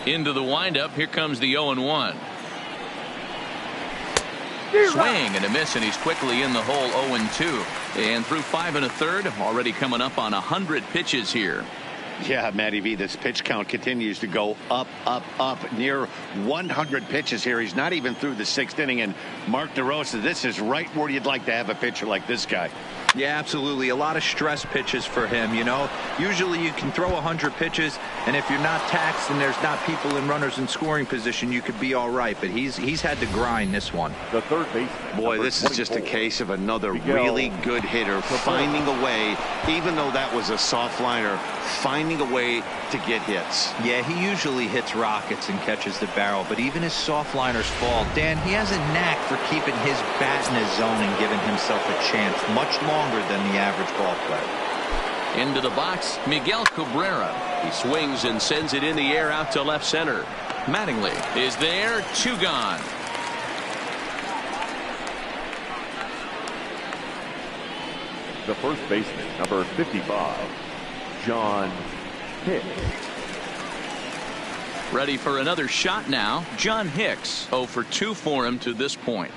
Into the windup. Here comes the 0-1. Swing and a miss, and he's quickly in the hole. 0-2. And through 5 1/3, already coming up on 100 pitches here. Yeah, Matty V, this pitch count continues to go up, up, up. Near 100 pitches here. He's not even through the 6th inning. And Mark DeRosa, this is right where you'd like to have a pitcher like this guy. Yeah, absolutely. A lot of stress pitches for him. You know, usually you can throw 100 pitches, and if you're not taxed and there's not people in runners in scoring position, you could be all right. But he's had to grind this one. The third baseman. Boy, this is just a case of another really good hitter finding a way, even though that was a soft liner, finding a way to get hits. Yeah, he usually hits rockets and catches the barrel, but even his soft liners fall. Dan, he has a knack for keeping his bat in his zone and giving himself a chance much longer than the average ball player. Into the box, Miguel Cabrera. He swings and sends it in the air out to left center. Mattingly is there. 2 gone. The first baseman, number 55, John Hicks. Ready for another shot now. John Hicks, 0-for-2 for him to this point.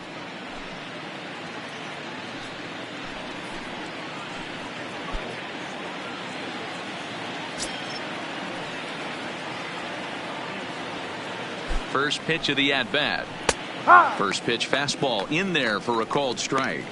First pitch of the at-bat. First pitch fastball in there for a called strike.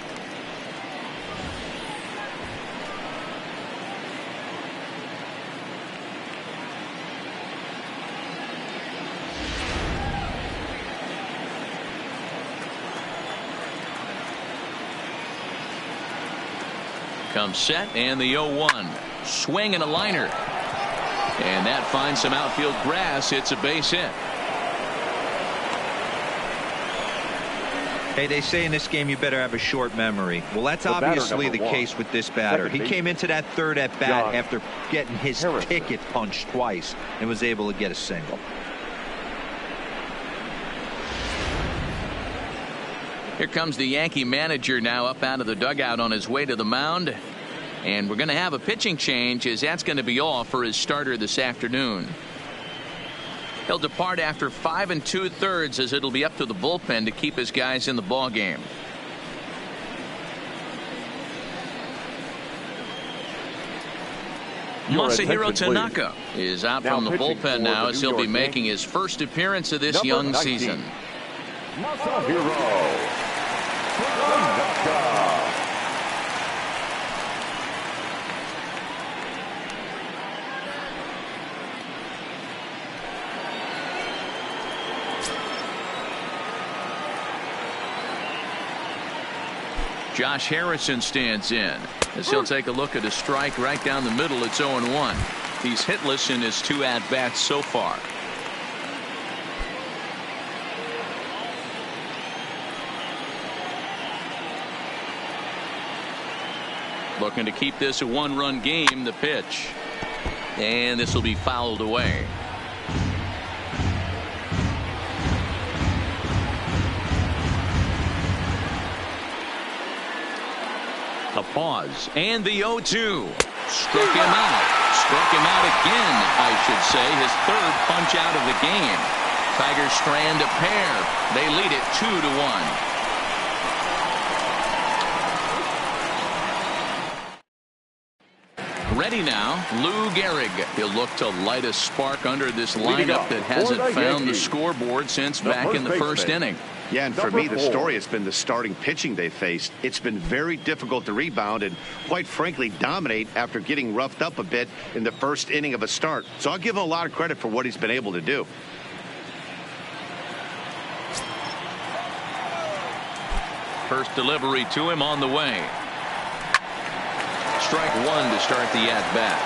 Comes set, and the 0-1. Swing and a liner. And that finds some outfield grass. It's a base hit. Hey, they say in this game you better have a short memory. Well, that's obviously the case with this batter. He came into that third at bat after getting his ticket punched twice and was able to get a single. Here comes the Yankee manager now up out of the dugout on his way to the mound. And we're going to have a pitching change, as that's going to be all for his starter this afternoon. He'll depart after 5 2/3, as it'll be up to the bullpen to keep his guys in the ball game. Masahiro attention, Tanaka is out Now from the pitching bullpen for now the as New he'll be York making Yankees. his first appearance of this Number young 19. season. Masahiro Tanaka. Josh Harrison stands in as he'll take a look at a strike right down the middle. It's 0-1. He's hitless in his 2 at-bats so far. Looking to keep this a 1-run game. The pitch, and this will be fouled away. A pause, and the 0-2. Struck him out. Struck him out again, I should say. His 3rd punch out of the game. Tigers strand a pair. They lead it 2-1. Ready now, Lou Gehrig. He'll look to light a spark under this lineup that hasn't found the scoreboard since back in the first inning. Yeah, and for me, the story has been the starting pitching they faced. It's been very difficult to rebound and, quite frankly, dominate after getting roughed up a bit in the first inning of a start. So I'll give him a lot of credit for what he's been able to do. First delivery to him on the way. Strike 1 to start the at-bat.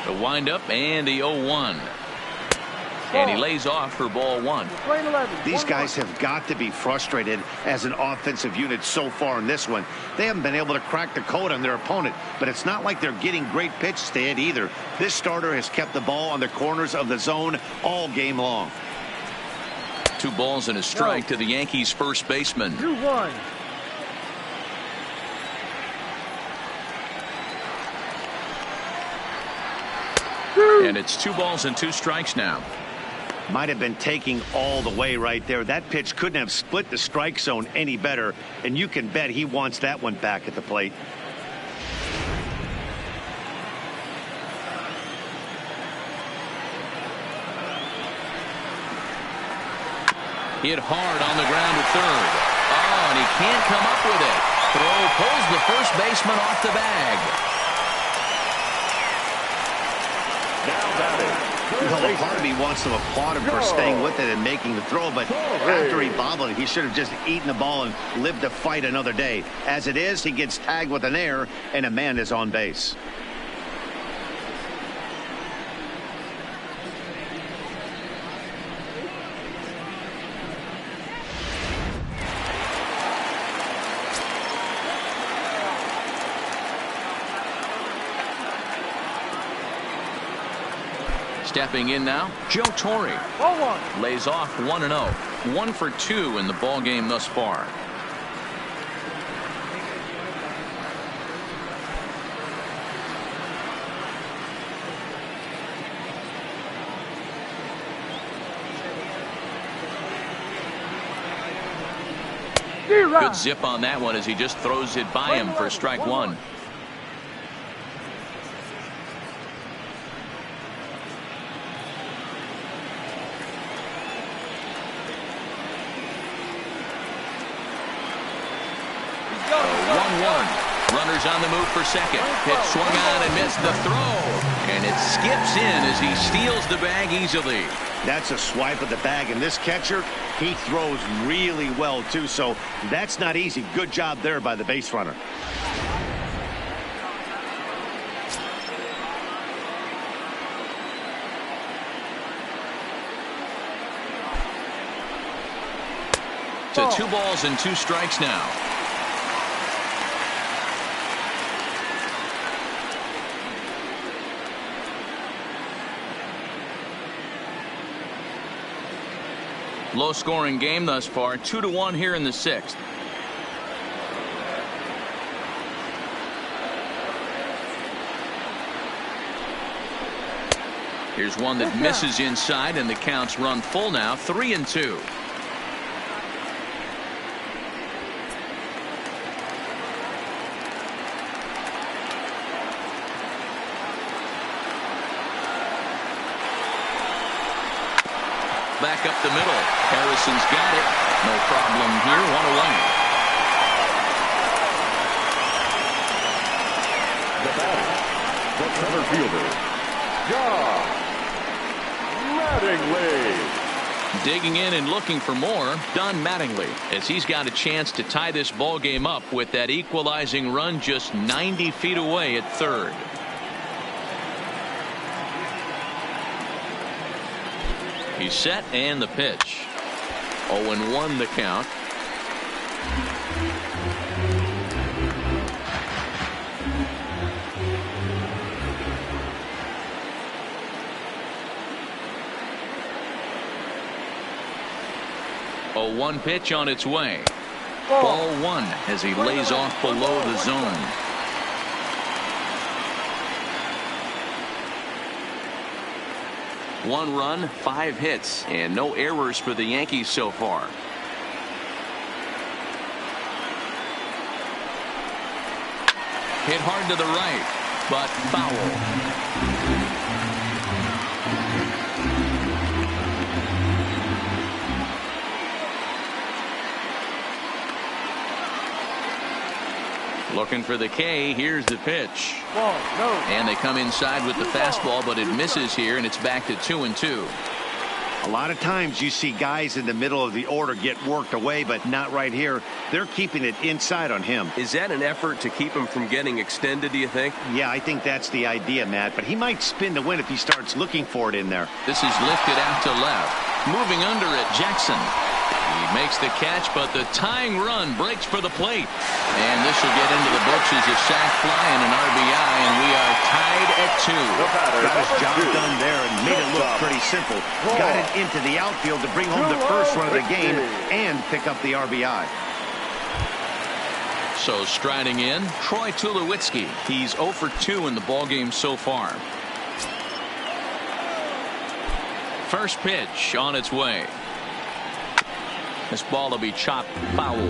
The windup and the 0-1. And he lays off for ball 1. These guys have got to be frustrated as an offensive unit so far in this one. They haven't been able to crack the code on their opponent, but it's not like they're getting great pitches to hit either. This starter has kept the ball on the corners of the zone all game long. 2 balls and a strike to the Yankees first baseman. 2-1. And it's 2 balls and 2 strikes now. Might have been taking all the way right there. That pitch couldn't have split the strike zone any better, and you can bet he wants that one back at the plate. Hit hard on the ground to third. Oh, and he can't come up with it. Throw pulls the first baseman off the bag. A part of me wants to applaud him for staying with it and making the throw, but after he bobbled it, he should have just eaten the ball and lived to fight another day. As it is, he gets tagged with an error, and a man is on base. Stepping in now, Joe Torre. 0-1. Lays off 1-0. 1 for 2 in the ball game thus far. Good zip on that one as he just throws it by him for strike 1. Runners on the move for second. Pitch swung on and missed the throw. And it skips in as he steals the bag easily. That's a swipe of the bag, and this catcher, he throws really well too, so that's not easy. Good job there by the base runner. To 2 balls and 2 strikes now. Low scoring game thus far, 2-1 here in the 6th. Here's one that misses inside, and the count's run full now, 3-2. back up the middle. Harrison's got it. No problem here. One away. The batter, the center fielder, John Mattingly. Digging in and looking for more, Don Mattingly, as he's got a chance to tie this ball game up with that equalizing run just 90 feet away at third. He's set and the pitch. 0-1 the count. A 1 pitch on its way. Ball 1 as he lays off below the zone. One run, 5 hits, and no errors for the Yankees so far. Hit hard to the right, but foul. Looking for the K. Here's the pitch. And they come inside with the fastball, but it misses here, and it's back to 2-2. A lot of times you see guys in the middle of the order get worked away, but not right here. They're keeping it inside on him. Is that an effort to keep him from getting extended, do you think? Yeah, I think that's the idea, Matt. But he might spin to win if he starts looking for it in there. This is lifted out to left. Moving under it, Jackson. He makes the catch, but the tying run breaks for the plate. And this will get into the books as a sac fly and an RBI, and we are tied at 2. Got his job done there and made it look pretty simple. Got it into the outfield to bring home the first run of the game and pick up the RBI. So striding in, Troy Tulowitzki. He's 0 for 2 in the ballgame so far. First pitch on its way. This ball will be chopped foul.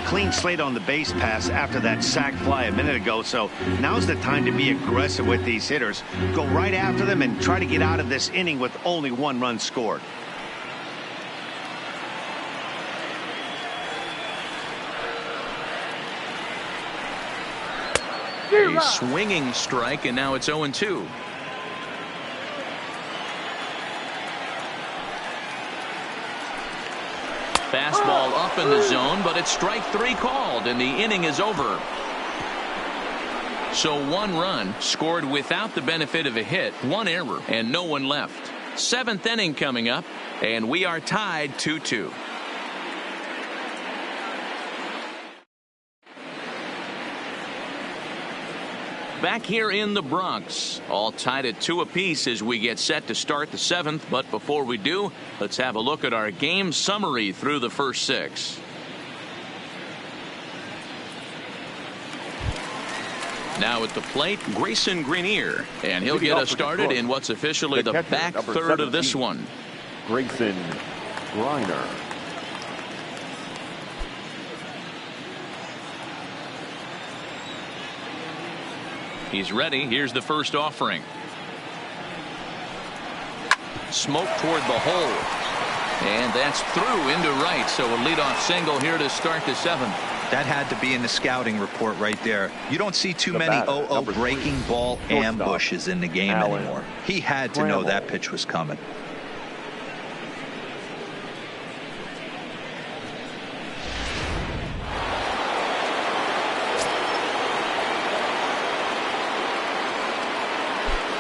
Clean slate on the base pass after that sac fly a minute ago, so now's the time to be aggressive with these hitters. Go right after them and try to get out of this inning with only 1 run scored. A swinging strike, and now it's 0-2. Fastball up in the zone, but it's strike 3 called, and the inning is over. So 1 run scored without the benefit of a hit, 1 error, and no one left. 7th inning coming up, and we are tied 2-2. Back here in the Bronx, all tied at 2 apiece as we get set to start the 7th. But before we do, let's have a look at our game summary through the first 6. Now at the plate, Grayson Greenier, and he'll get us started in what's officially the back third of this one. Grayson Greenier. He's ready. Here's the first offering. Smoke toward the hole. And that's through into right. So a leadoff single here to start the 7th. That had to be in the scouting report right there. You don't see too many 0-0 breaking ball ambushes in the game anymore. He had to know that pitch was coming.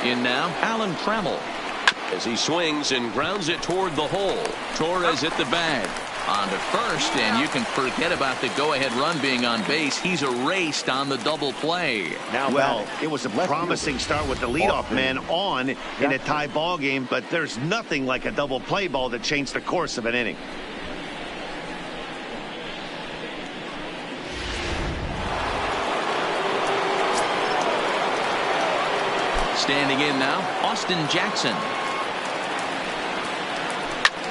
In now, Alan Trammell. As he swings and grounds it toward the hole. Torres hit the bag. On to first, and you can forget about the go-ahead run being on base. He's erased on the double play. Well, it was a promising start with the leadoff man on in a tie ball game, but there's nothing like a double play ball to change the course of an inning. Standing in now, Austin Jackson.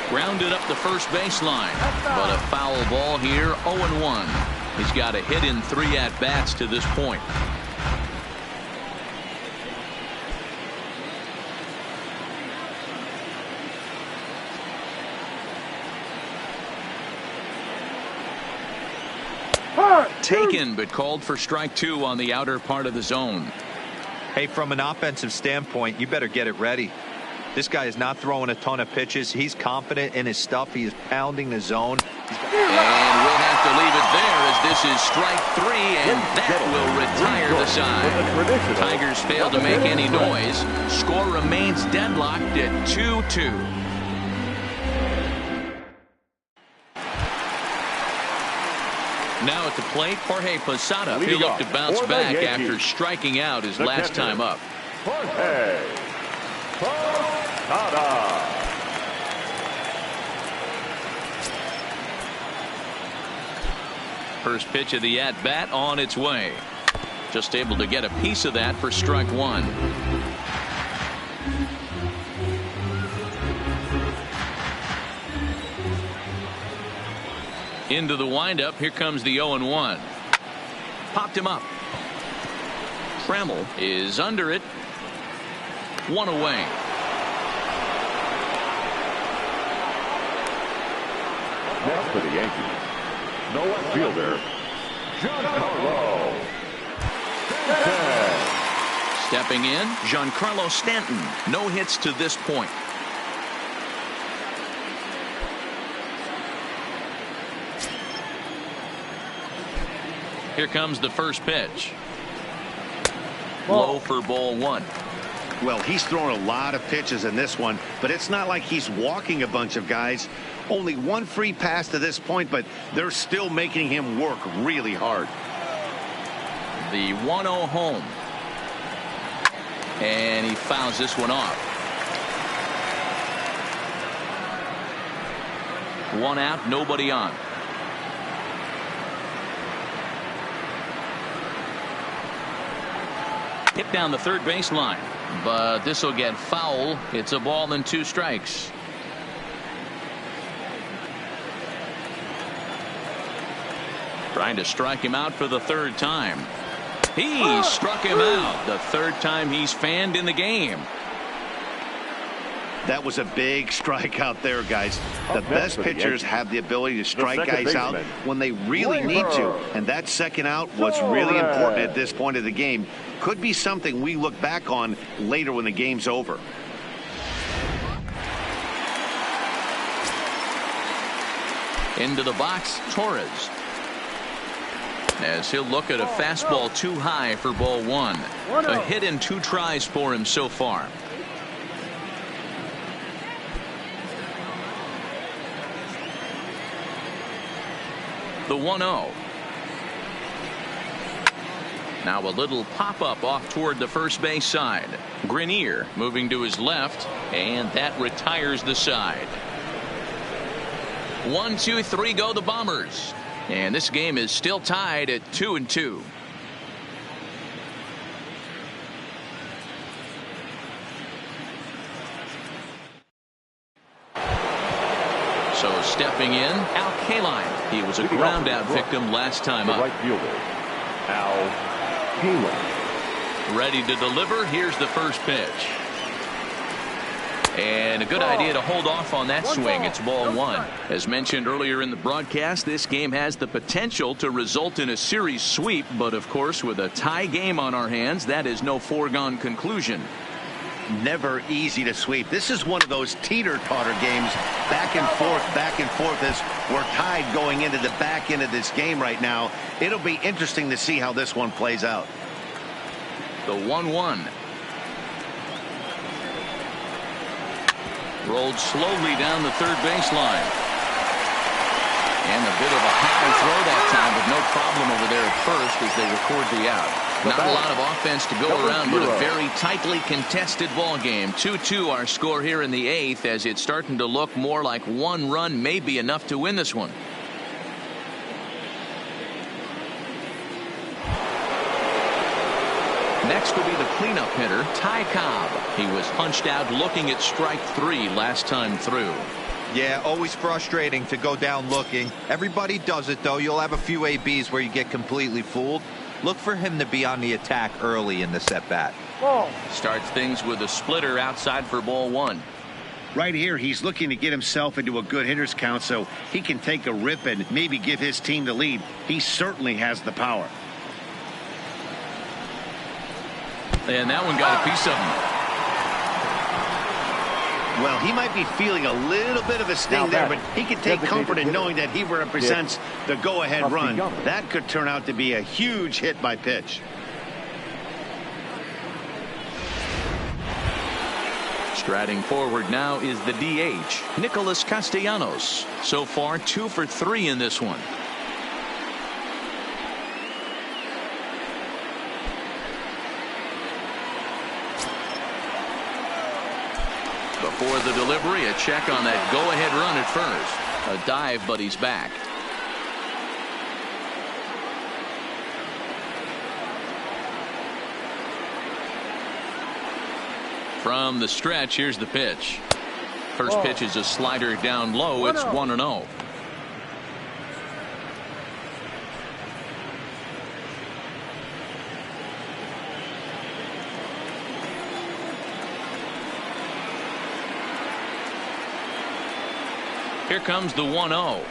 Grounded up the first baseline, but a foul ball here, 0-1. He's got a hit in 3 at-bats to this point. Taken, but called for strike 2 on the outer part of the zone. Hey, from an offensive standpoint, you better get it ready. This guy is not throwing a ton of pitches. He's confident in his stuff. He is pounding the zone. And we'll have to leave it there as this is strike 3, and that will retire the side. Tigers fail to make any noise. Score remains deadlocked at 2-2. Now at the plate, Jorge Posada. He'll look to bounce back after striking out his last time up. Jorge Posada. First pitch of the at-bat on its way. Just able to get a piece of that for strike 1. Into the windup. Here comes the 0-1. Popped him up. Trammell is under it. 1 away. Next for the Yankees, no outfielder, Giancarlo Stanton. Stepping in, Giancarlo Stanton. No hits to this point. Here comes the first pitch. Low for ball 1. Well, he's thrown a lot of pitches in this one, but it's not like he's walking a bunch of guys. Only one free pass to this point, but they're still making him work really hard. The 1-0 home. And he fouls this one off. 1 out, nobody on. Hit down the third baseline, but this will get foul. It's a ball and 2 strikes. Trying to strike him out for the 3rd time. He struck him out the 3rd time he's fanned in the game. That was a big strikeout there, guys. The best pitchers have the ability to strike guys out when they really need to. And that second out was really important at this point of the game. Could be something we look back on later when the game's over. Into the box, Torres. As he'll look at a fastball too high for ball 1. A hit in 2 tries for him so far. The 1-0. Now a little pop-up off toward the first base side. Grenier moving to his left, and that retires the side. 1, 2, 3 go the Bombers. And this game is still tied at 2-2. So stepping in, Al Kaline. He was a ground out victim last time up. Right fielder, Al Kaline. Ready to deliver. Here's the first pitch. And a good idea to hold off on that swing. It's ball 1. As mentioned earlier in the broadcast, this game has the potential to result in a series sweep. But of course, with a tie game on our hands, that is no foregone conclusion. Never easy to sweep. This is one of those teeter-totter games. Back and forth as we're tied going into the back end of this game right now. It'll be interesting to see how this one plays out. The 1-1. Rolled slowly down the third baseline. And a bit of a high throw that time, but no problem over there at first as they record the out. Not a lot of offense to go around, but a very tightly contested ball game. 2-2 our score here in the 8th, as it's starting to look more like 1 run may be enough to win this one. Next will be the cleanup hitter, Ty Cobb. He was punched out looking at strike 3 last time through. Yeah, always frustrating to go down looking. Everybody does it, though. You'll have a few ABs where you get completely fooled. Look for him to be on the attack early in this at-bat. Starts things with a splitter outside for ball 1. Right here, he's looking to get himself into a good hitter's count so he can take a rip and maybe give his team the lead. He certainly has the power. And that one got a piece of him. Well, he might be feeling a little bit of a sting there, but he can take comfort in knowing that he represents the go-ahead run. That could turn out to be a huge hit by pitch. Striding forward now is the DH, Nicholas Castellanos. So far, 2 for 3 in this one. Before the delivery, a check on that go-ahead run at first. A dive, but he's back. From the stretch, here's the pitch. First pitch is a slider down low. It's 1-0. Here comes the 1-0.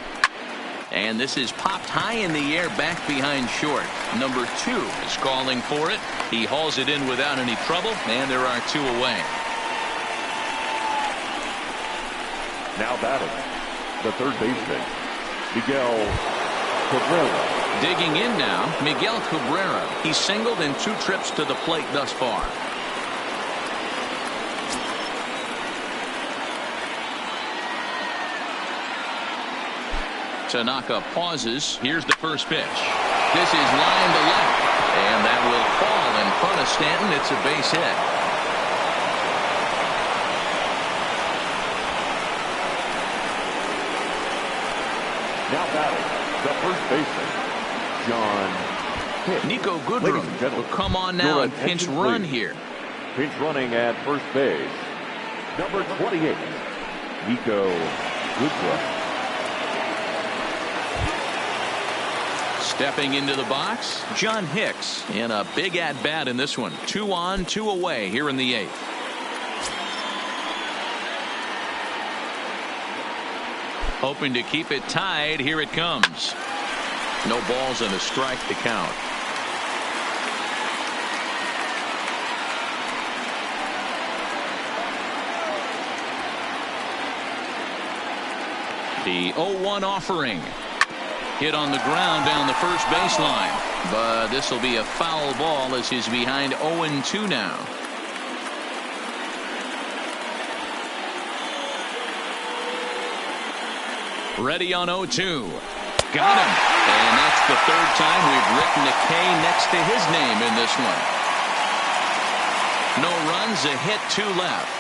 And this is popped high in the air back behind short. Number 2 is calling for it. He hauls it in without any trouble, and there are 2 away. Now batting, the third baseman, Miguel Cabrera. Digging in now, Miguel Cabrera. He singled in 2 trips to the plate thus far. Tanaka pauses. Here's the first pitch. This is line to left, and that will fall in front of Stanton. It's a base hit. Now batting, the first baseman, John Hicks. Nico Goodrum will come on now and pinch run here. Pinch running at first base, number 28, Nico Goodrum. Stepping into the box, John Hicks in a big at-bat in this one. 2 on, 2 away here in the 8th. Hoping to keep it tied. Here it comes. No balls and a strike to count. The 0-1 offering. Hit on the ground down the first baseline, but this will be a foul ball as he's behind 0-2 now. Ready on 0-2. Got him. And that's the 3rd time we've written a K next to his name in this one. No runs, a hit, 2 left.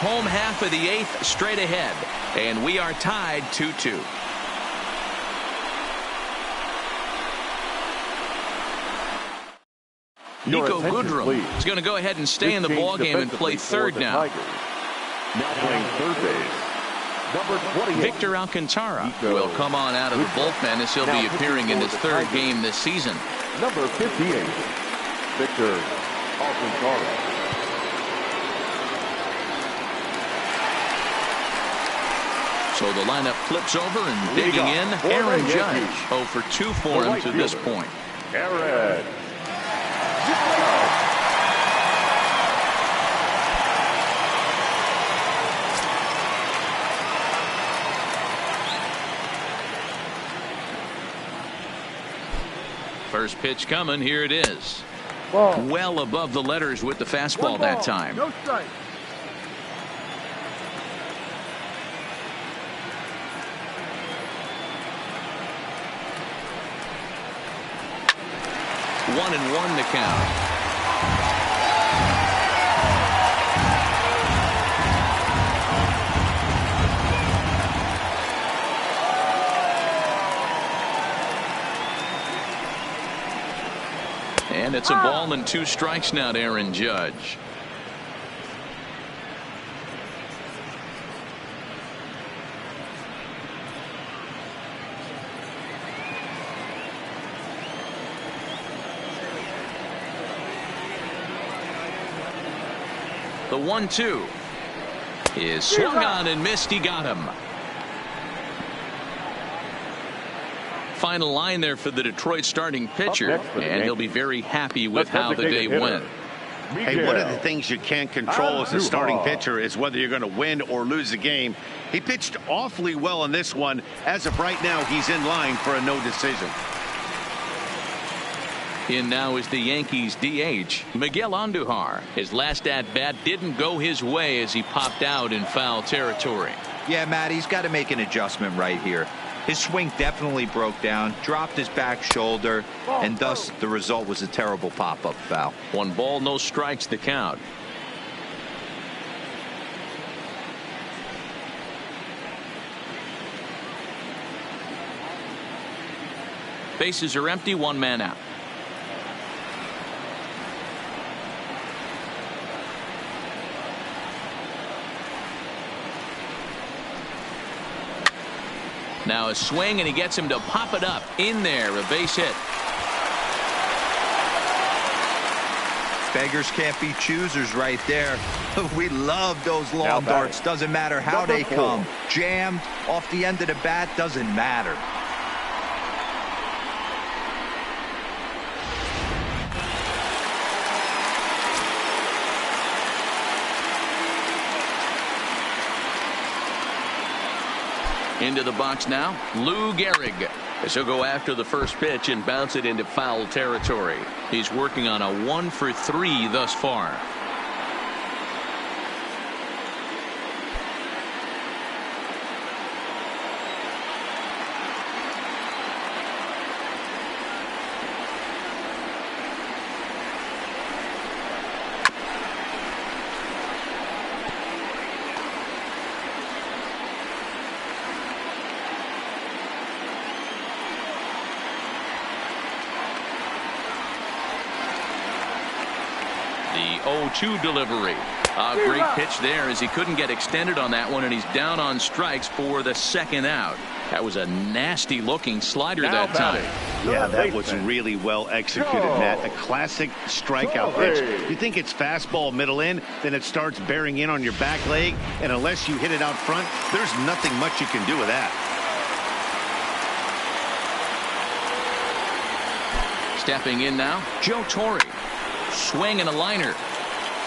Home half of the 8th straight ahead, and we are tied 2-2. Nico Goodrum is going to go ahead and stay in the ballgame and play third now. Now playing third base, number 28. Victor Alcantara will come on out of the bullpen as he'll be appearing in his 3rd game this season. Number 58, Victor Alcantara. So the lineup flips over and digging in, Aaron Judge. 0 for 2 for him to this point. Aaron. First pitch coming. Here it is. Ball. Well above the letters with the fastball that time. No strike. One and one to count. And it's a ball and 2 strikes now to Aaron Judge. The 1-2. is swung on and missed. He got him. Final line there for the Detroit starting pitcher, and he'll be very happy with how the day went. Hey, one of the things you can't control as a starting pitcher is whether you're going to win or lose the game. He pitched awfully well in this one. As of right now, he's in line for a no decision. In now is the Yankees DH, Miguel Andujar. His last at-bat didn't go his way as he popped out in foul territory. Yeah, Matt, he's got to make an adjustment right here. His swing definitely broke down, dropped his back shoulder, and thus the result was a terrible pop-up foul. 1 ball, no strikes the count. Bases are empty, 1 man out. Now a swing, and he gets him to pop it up. In there, a base hit. Beggars can't be choosers right there. We love those long darts. Doesn't matter how they come. Jammed, off the end of the bat, doesn't matter. Into the box now, Lou Gehrig, as he'll go after the first pitch and bounce it into foul territory. He's working on a 1 for 3 thus far. The 0-2 delivery. A great pitch there as he couldn't get extended on that one, and he's down on strikes for the 2nd out. That was a nasty looking slider that time. Yeah, that was really well executed, Matt. A classic strikeout pitch. You think it's fastball middle in, then it starts bearing in on your back leg, and unless you hit it out front, there's nothing much you can do with that. Stepping in now, Joe Torre. Swing and a liner.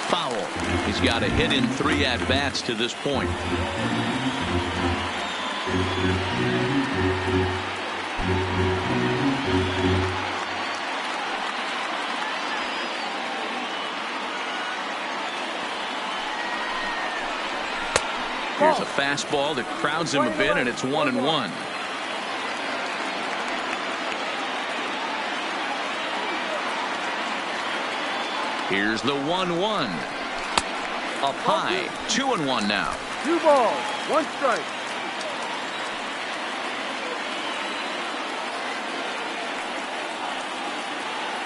Foul. He's got a hit in 3 at-bats to this point. Here's a fastball that crowds him a bit, and it's 1-1. Here's the 1-1. Up high. 2-1 now. 2 balls, 1 strike.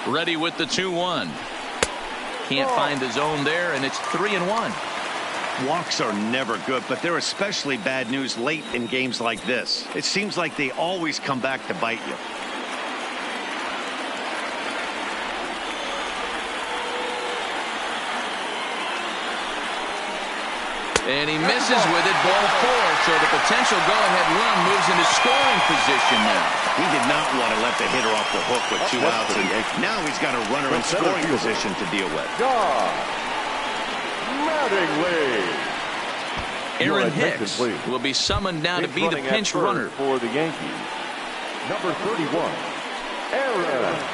Ready with the 2-1. Can't find the zone there, and it's 3-1. Walks are never good, but they're especially bad news late in games like this. It seems like they always come back to bite you. And he misses with it, ball 4. So the potential go-ahead run moves into scoring position now. He did not want to let the hitter off the hook with 2 outs. And now he's got a runner in scoring position to deal with. Aaron Hicks will be summoned now to be the pinch runner for the Yankees. Number 31, Aaron Hicks.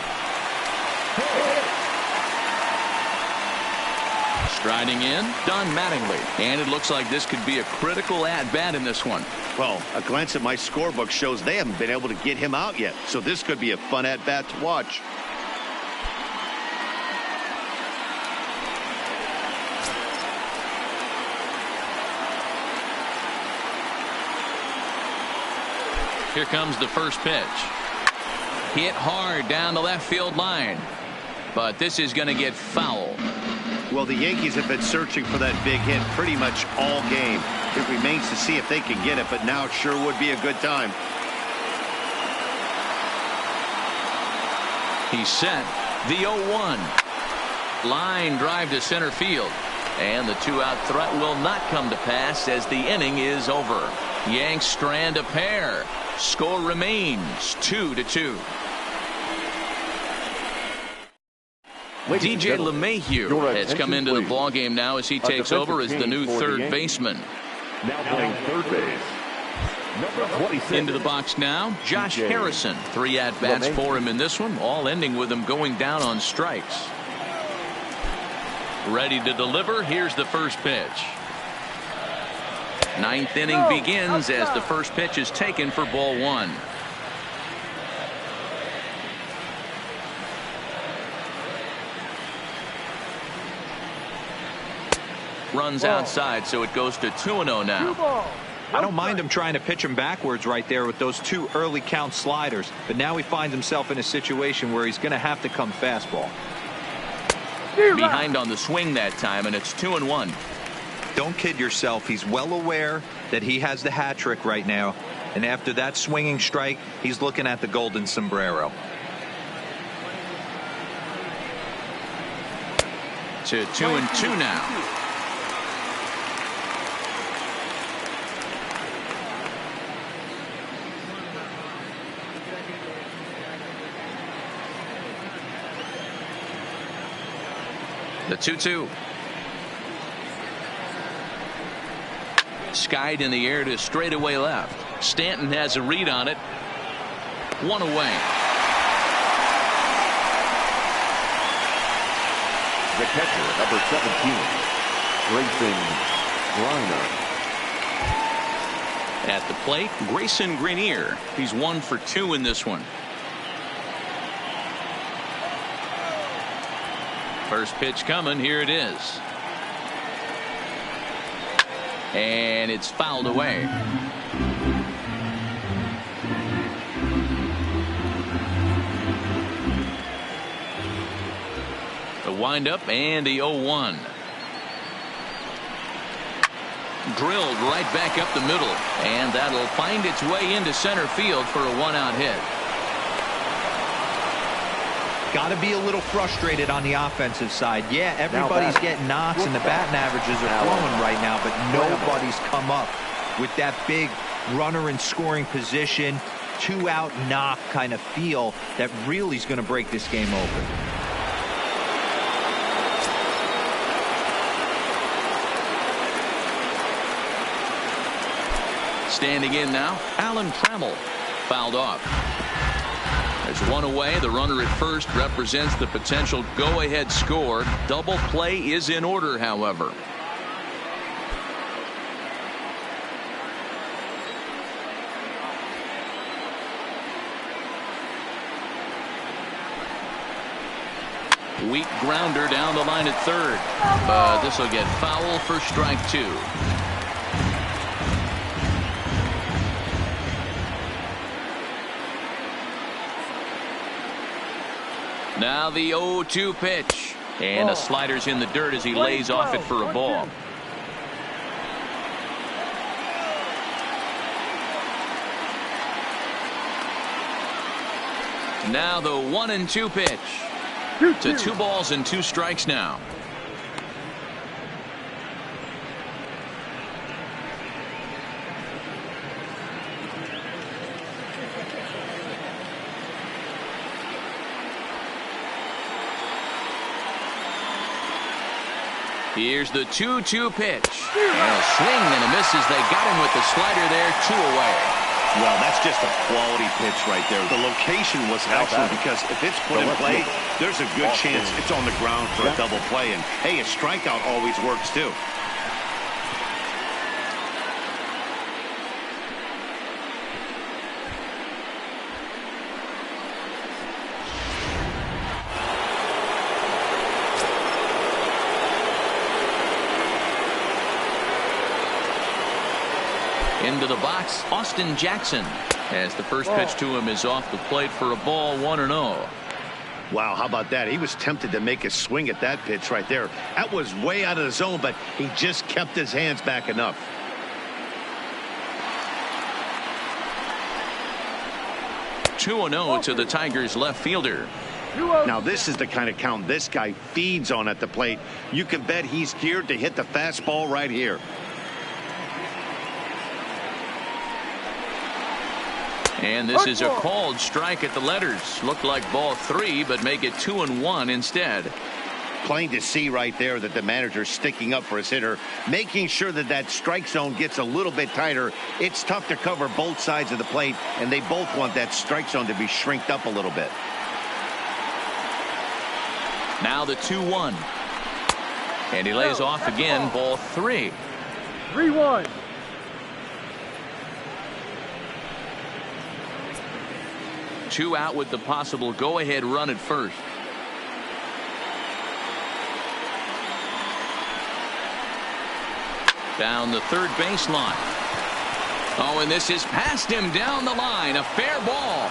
Striding in, Don Mattingly. And it looks like this could be a critical at-bat in this one. Well, a glance at my scorebook shows they haven't been able to get him out yet. So this could be a fun at-bat to watch. Here comes the first pitch. Hit hard down the left field line. But this is going to get foul. Well, the Yankees have been searching for that big hit pretty much all game. It remains to see if they can get it, but now it sure would be a good time. He's set. The 0-1. Line drive to center field. And the two-out threat will not come to pass as the inning is over. Yanks strand a pair. Score remains 2-2. DJ LeMahieu has come into the ballgame now as he takes over as the new third baseman. Now playing third base, number 26. Into the box now, Josh Harrison. 3 at-bats for him in this one, all ending with him going down on strikes. Ready to deliver. Here's the first pitch. Ninth inning begins as the first pitch is taken for ball 1. Runs outside, so it goes to 2-0 now. I don't mind him trying to pitch him backwards right there with those 2 early count sliders, but now he finds himself in a situation where he's going to have to come fastball. Behind on the swing that time, and it's 2-1. Don't kid yourself. He's well aware that he has the hat trick right now, and after that swinging strike, he's looking at the golden sombrero. To 2-2 now. The 2-2. Skied in the air to straightaway left. Stanton has a read on it. 1 away. The catcher, number 17, Grayson Griner. At the plate, Grayson Grenier. He's 1 for 2 in this one. First pitch coming. Here it is. And it's fouled away. The windup and the 0-1. Drilled right back up the middle. And that'll find its way into center field for a 1-out hit. Got to be a little frustrated on the offensive side. Yeah, everybody's getting knocks and the batting averages are flowing right now, but nobody's come up with that big runner in scoring position, 2-out knock kind of feel that really is going to break this game open. Standing in now, Alan Trammell. Fouled off. There's 1 away. The runner at first represents the potential go-ahead score. Double play is in order, however. Weak grounder down the line at third. This will get foul for strike 2. Now the 0-2 pitch. And a slider's in the dirt as he lays off it for a ball. Now the 1-2 pitch. To 2 balls and 2 strikes now. Here's the 2-2 pitch. And a swing and a miss as they got him with the slider there. 2 away. Well, that's just a quality pitch right there. The location was excellent because if it's put in play, there's a good chance it's on the ground for a double play. And, hey, a strikeout always works, too. Into the box, Austin Jackson, as the first pitch to him is off the plate for a ball. 1-0. Wow, how about that? He was tempted to make a swing at that pitch right there. That was way out of the zone, but he just kept his hands back enough. Two 2-0 to the Tigers left fielder. Now, this is the kind of count this guy feeds on at the plate. You can bet he's geared to hit the fastball right here. And this is a called strike at the letters. Looked like ball 3, but make it 2-1 instead. Plain to see right there that the manager's sticking up for his hitter, making sure that that strike zone gets a little bit tighter. It's tough to cover both sides of the plate, and they both want that strike zone to be shrinked up a little bit. Now the 2-1. And he lays off again, ball 3. 3-1. Two out with the possible go-ahead run at first. Down the third baseline. Oh, and this is past him down the line. A fair ball.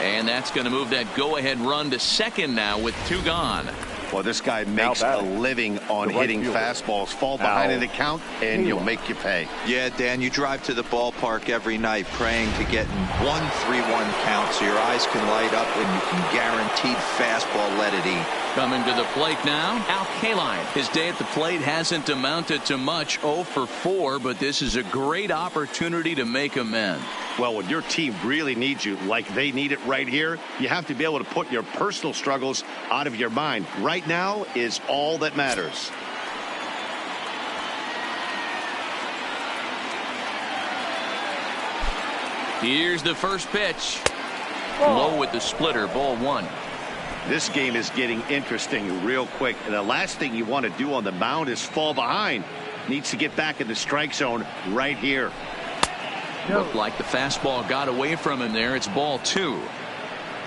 And that's going to move that go-ahead run to second now with 2 gone. Well, this guy makes a living on hitting fastballs. Fall behind in the count, and you'll make you pay. Yeah, Dan, you drive to the ballpark every night praying to get in 1-3-1 count so your eyes can light up and you can guaranteed fastball let it eat. Coming to the plate now, Al Kaline. His day at the plate hasn't amounted to much, 0 for 4, but this is a great opportunity to make amends. Well, when your team really needs you, like they need it right here, you have to be able to put your personal struggles out of your mind. Right now is all that matters. Here's the first pitch. Low with the splitter, ball 1. This game is getting interesting real quick, and the last thing you want to do on the mound is fall behind. Needs to get back in the strike zone right here. Looked like the fastball got away from him there. It's ball 2.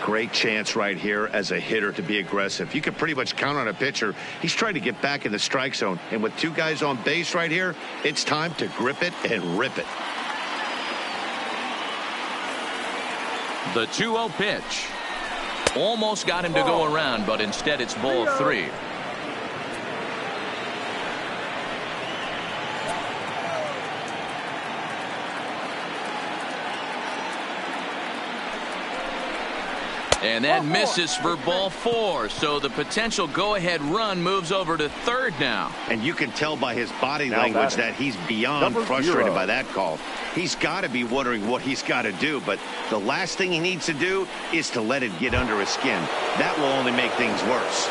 Great chance right here as a hitter to be aggressive. You can pretty much count on a pitcher. He's trying to get back in the strike zone, and with 2 guys on base right here, it's time to grip it and rip it. The 2-0 pitch. Almost got him to go around, but instead it's ball 3. And that misses for ball 4. So the potential go-ahead run moves over to third now. And you can tell by his body language that he's beyond frustrated by that call. He's got to be wondering what he's got to do, but the last thing he needs to do is to let it get under his skin. That will only make things worse.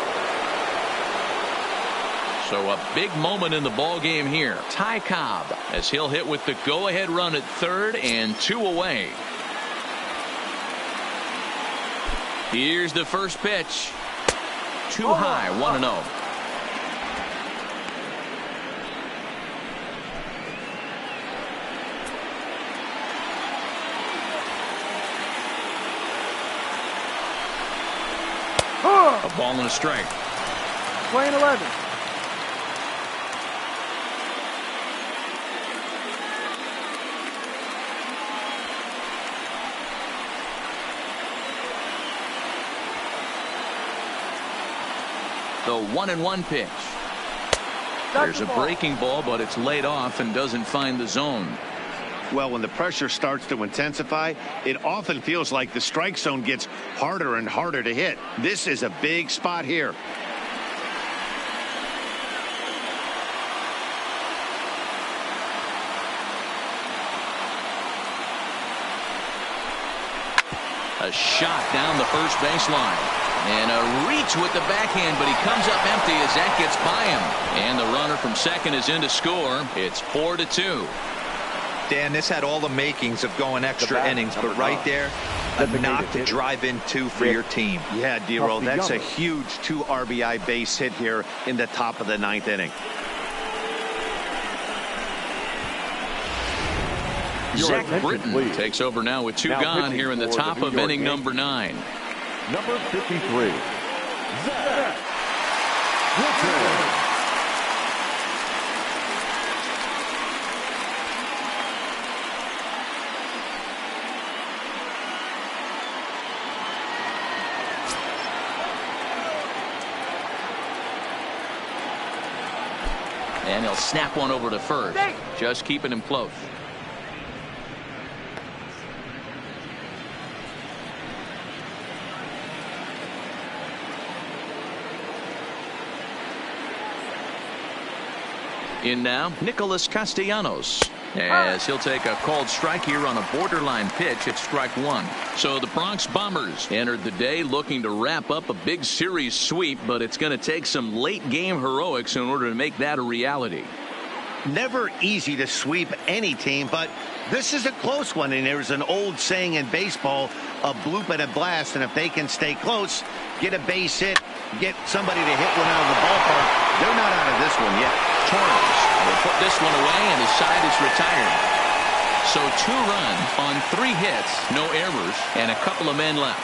So a big moment in the ball game here. Ty Cobb, as he'll hit with the go-ahead run at third and 2 away. Here's the first pitch. Too high, 1-0. A ball and a strike. Playing 11. The 1-1 pitch. There's a breaking ball, but it's laid off and doesn't find the zone. Well, when the pressure starts to intensify, it often feels like the strike zone gets harder and harder to hit. This is a big spot here. A shot down the first baseline. And a reach with the backhand, but he comes up empty as that gets by him. And the runner from second is in to score. It's 4-2. Dan, this had all the makings of going extra innings, but right there, a knock to drive in 2 for your team. Yeah, D-Roll, that's a huge 2 RBI base hit here in the top of the 9th inning. Zach Britton takes over now with 2 gone here in the top of inning number 9. Number 53, Zach Britton. And he'll snap one over to first, just keeping him close. In now, Nicholas Castellanos, as he'll take a called strike here on a borderline pitch at strike one. So the Bronx Bombers entered the day looking to wrap up a big series sweep, but it's going to take some late game heroics in order to make that a reality. Never easy to sweep any team, but this is a close one, and there's an old saying in baseball, a bloop and a blast, and if they can stay close, get a base hit, get somebody to hit one out of the ballpark, they're not out of this one yet. Torres will put this one away, and his side is retired. So 2 runs on 3 hits, no errors, and a couple of men left.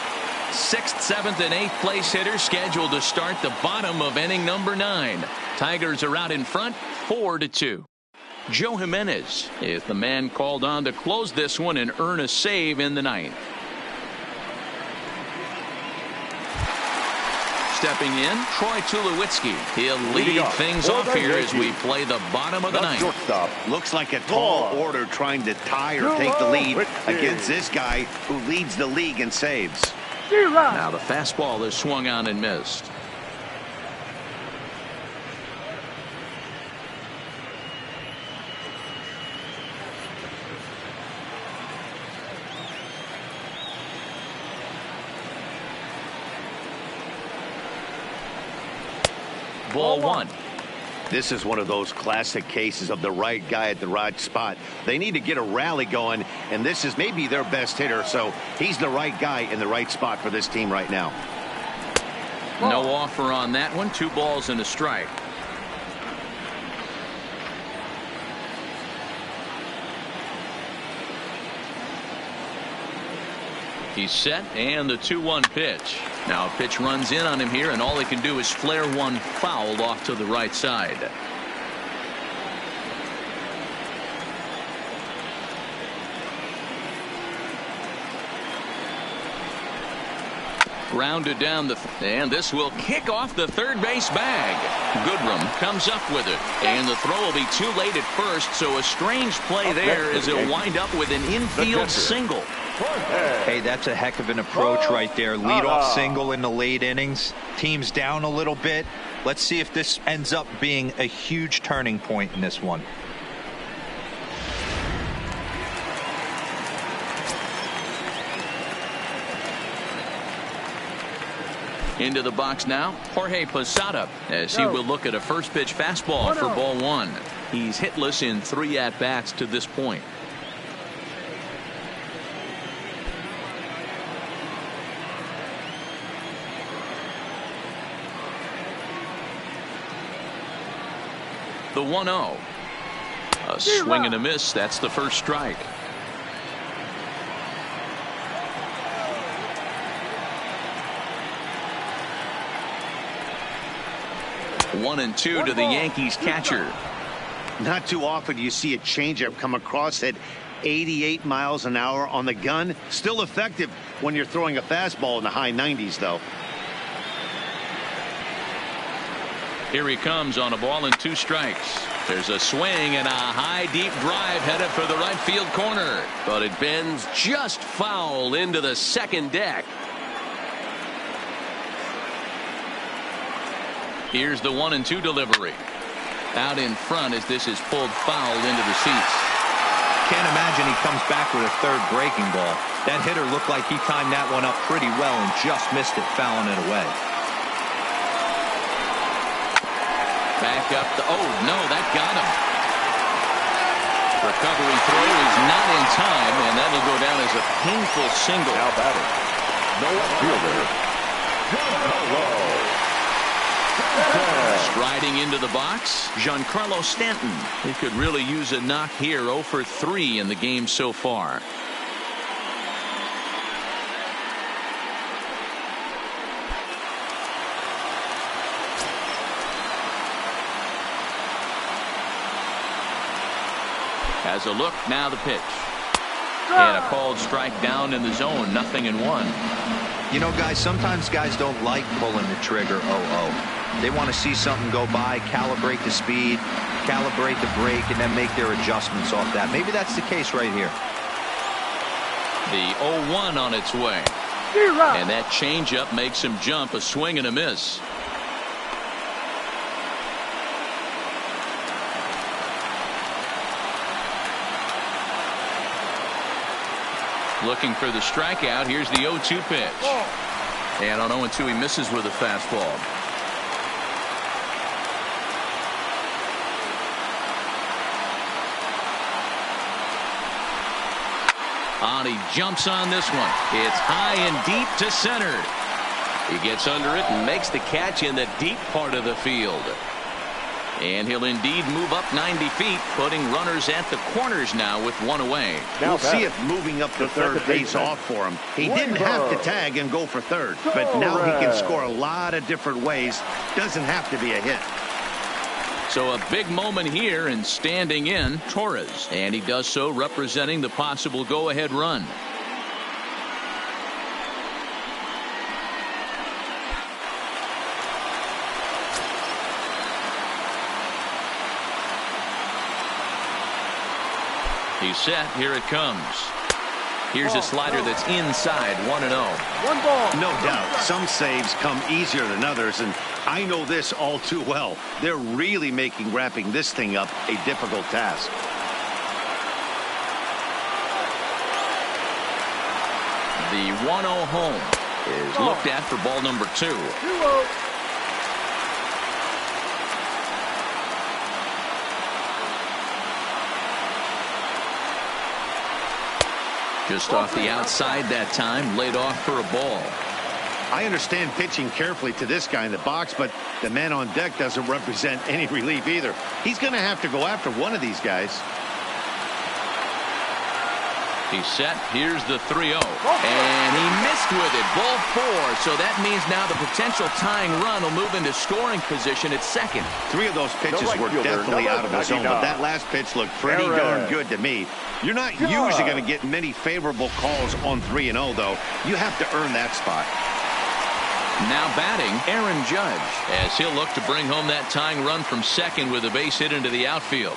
6th, 7th, and 8th place hitters scheduled to start the bottom of inning number 9. Tigers are out in front, 4-2. Joe Jimenez is the man called on to close this one and earn a save in the 9th. Stepping in, Troy Tulowitzki. He'll lead things off here as we play the bottom of the 9th. Looks like a tall order trying to tie or take the lead against this guy who leads the league in saves. Now the fastball is swung on and missed. Ball 1. This is one of those classic cases of the right guy at the right spot. They need to get a rally going, and this is maybe their best hitter, so he's the right guy in the right spot for this team right now. No offer on that one. 2 balls and a strike. He's set, and the 2-1 pitch. Now a pitch runs in on him here, and all he can do is flare one foul off to the right side. Grounded down and this will kick off the third base bag. Goodrum comes up with it, and the throw will be too late at first, so a strange play there as it'll wind up with an infield single. Hey, that's a heck of an approach right there. Leadoff single in the late innings. Team's down a little bit. Let's see if this ends up being a huge turning point in this one. Into the box now, Jorge Posada, as he will look at a first pitch fastball for ball 1. He's hitless in 3 at-bats to this point. The 1-0. A swing and a miss. That's the first strike. One and 2 to the Yankees catcher. Not too often you see a changeup come across at 88 miles an hour on the gun. Still effective when you're throwing a fastball in the high 90s, though. Here he comes on a ball and 2 strikes. There's a swing and a high deep drive headed for the right field corner, but it bends just foul into the second deck. Here's the 1-2 delivery. Out in front as this is pulled foul into the seats. Can't imagine he comes back with a third breaking ball. That hitter looked like he timed that one up pretty well and just missed it, fouling it away. Back up the, oh no, that got him. Recovery throw is not in time, and that'll go down as a painful single. Now batting, no fielder. Striding into the box, Giancarlo Stanton. He could really use a knock here. 0 for 3 in the game so far. Has a look, now the pitch. And a called strike down in the zone, 0-1. You know, guys, sometimes guys don't like pulling the trigger 0-0. They want to see something go by, calibrate the speed, calibrate the brake, and then make their adjustments off that. Maybe that's the case right here. The 0-1 on its way. And that changeup makes him jump, a swing and a miss. Looking for the strikeout. Here's the 0-2 pitch. And on 0-2 he misses with a fastball. And he jumps on this one. It's high and deep to center. He gets under it and makes the catch in the deep part of the field. And he'll indeed move up 90 feet, putting runners at the corners now with one away. We'll see if moving up to third pays off for him. He didn't have to tag and go for third, but now he can score a lot of different ways. Doesn't have to be a hit. So a big moment here, and standing in Torres, and he does so representing the possible go-ahead run. He's set. Here it comes. Here's a slider that's inside. 1-0. One ball. No doubt. Some saves come easier than others, and I know this all too well. They're really making wrapping this thing up a difficult task. The 1-0 home is looked at for ball number 2. 2-0. Just off the outside that time, laid off for a ball. I understand pitching carefully to this guy in the box, but the man on deck doesn't represent any relief either. He's going to have to go after one of these guys. He's set. Here's the 3-0. And he missed with it. Ball 4. So that means now the potential tying run will move into scoring position at second. 3 of those pitches were definitely out of the zone, but that last pitch looked pretty darn good to me. You're not usually going to get many favorable calls on 3-0, though. You have to earn that spot. Now batting, Aaron Judge, as he'll look to bring home that tying run from second with a base hit into the outfield.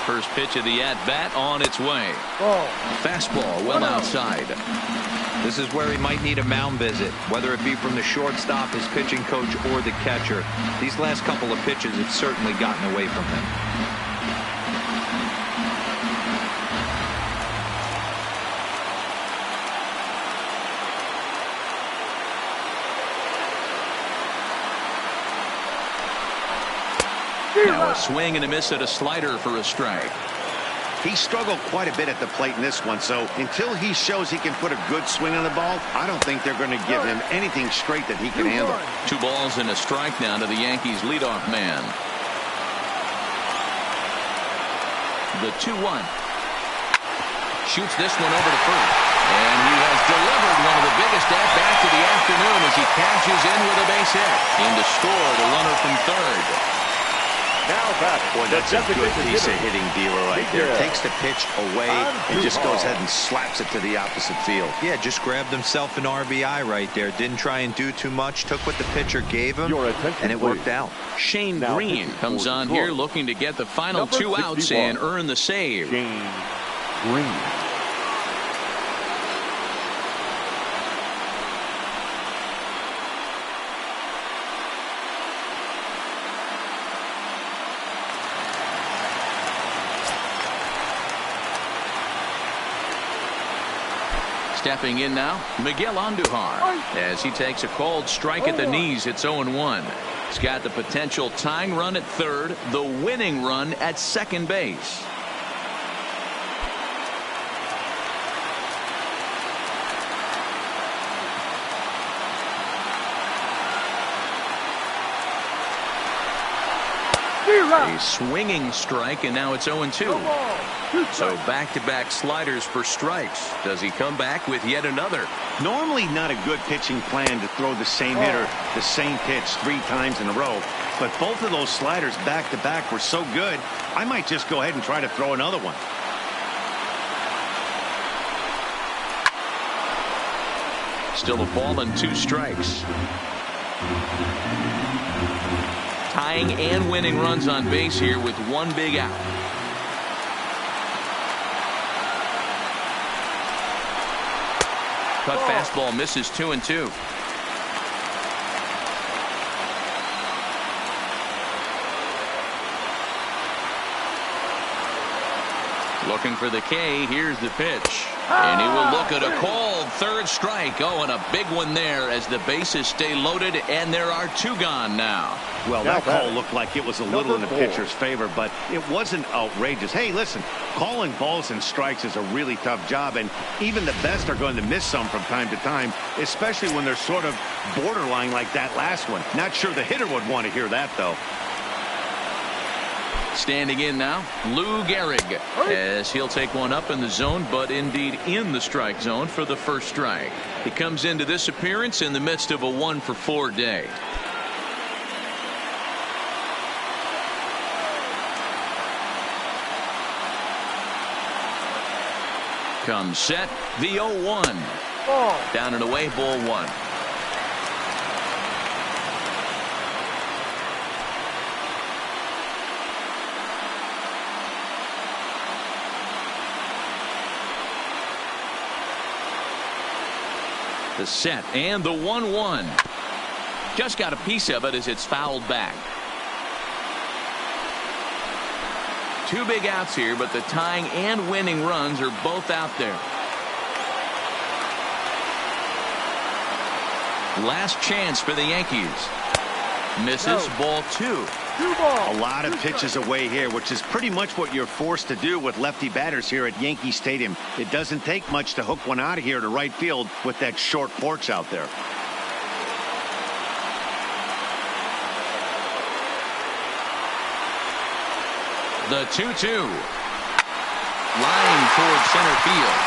First pitch of the at-bat on its way. Fastball well outside. This is where he might need a mound visit, whether it be from the shortstop, his pitching coach, or the catcher. These last couple of pitches have certainly gotten away from him. Now a swing and a miss at a slider for a strike. He struggled quite a bit at the plate in this one, so until he shows he can put a good swing on the ball, I don't think they're going to give him anything straight that he can handle. 2 balls and a strike now to the Yankees leadoff man. The 2-1. Shoots this one over to first. And he has delivered one of the biggest at-bats of the afternoon as he cashes in with a base hit. In to score the runner from third. Now back. Boy, that's a good piece of hitting dealer right there. Takes the pitch away and just goes ahead and slaps it to the opposite field. Yeah, just grabbed himself an RBI right there. Didn't try and do too much. Took what the pitcher gave him, and it worked out. Shane Green comes on here looking to get the final 2 outs and earn the save. Shane Green. Stepping in now, Miguel Andujar, as he takes a called strike at the knees. It's 0-1. He's got the potential tying run at third, the winning run at second base. A swinging strike, and now it's 0-2. So back-to-back sliders for strikes. Does he come back with yet another? Normally not a good pitching plan to throw the same hitter the same pitch 3 times in a row, but both of those sliders back-to-back were so good, I might just go ahead and try to throw another one. Still a ball and 2 strikes. Tying and winning runs on base here with 1 big out. Cut fastball misses 2-2. Looking for the K. Here's the pitch. And he will look at a called third strike. Oh, and a big one there as the bases stay loaded, and there are 2 gone now. Well, that call looked like it was a little in the pitcher's favor, but it wasn't outrageous. Hey, listen, calling balls and strikes is a really tough job, and even the best are going to miss some from time to time, especially when they're sort of borderline like that last one. Not sure the hitter would want to hear that, though. Standing in now, Lou Gehrig, as he'll take one up in the zone, but indeed in the strike zone for the first strike. He comes into this appearance in the midst of a 1-for-4 day. Comes set, the 0-1. Down and away, ball 1. The set and the 1-1. Just got a piece of it as it's fouled back. 2 big outs here, but the tying and winning runs are both out there. Last chance for the Yankees. Misses, ball 2. A lot of pitches away here, which is pretty much what you're forced to do with lefty batters here at Yankee Stadium. It doesn't take much to hook one out of here to right field with that short porch out there. The 2-2. Line towards center field.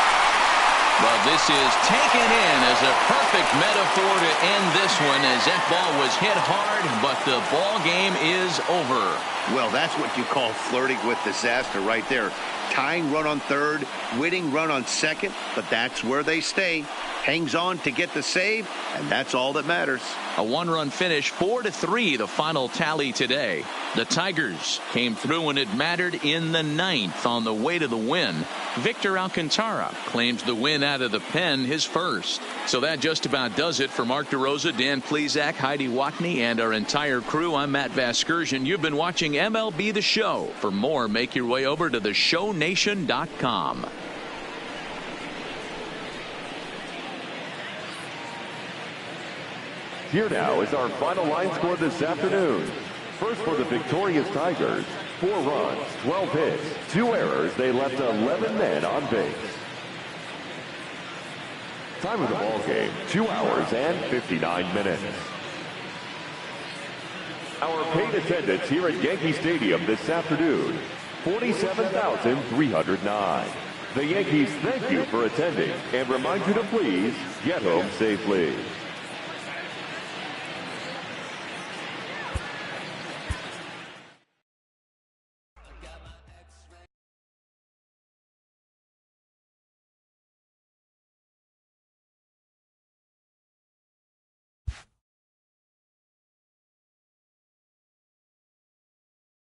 But this is taken in as a perfect metaphor to end this one, as that ball was hit hard, but the ball game is over. Well, that's what you call flirting with disaster right there. Tying run on third, winning run on second, but that's where they stay. Hangs on to get the save, and that's all that matters. A 1-run finish, 4-3, the final tally today. The Tigers came through when it mattered in the 9th on the way to the win. Victor Alcantara claims the win out of the pen, his first. So that just about does it for Mark DeRosa, Dan Plesac, Heidi Watney, and our entire crew. I'm Matt Vasgersian. You've been watching MLB The Show. For more, make your way over to theshownation.com. Here now is our final line score this afternoon. First for the victorious Tigers, 4 runs, 12 hits, 2 errors. They left 11 men on base. Time of the ball game, 2 hours and 59 minutes. Our paid attendance here at Yankee Stadium this afternoon, 47,309. The Yankees thank you for attending and remind you to please get home safely.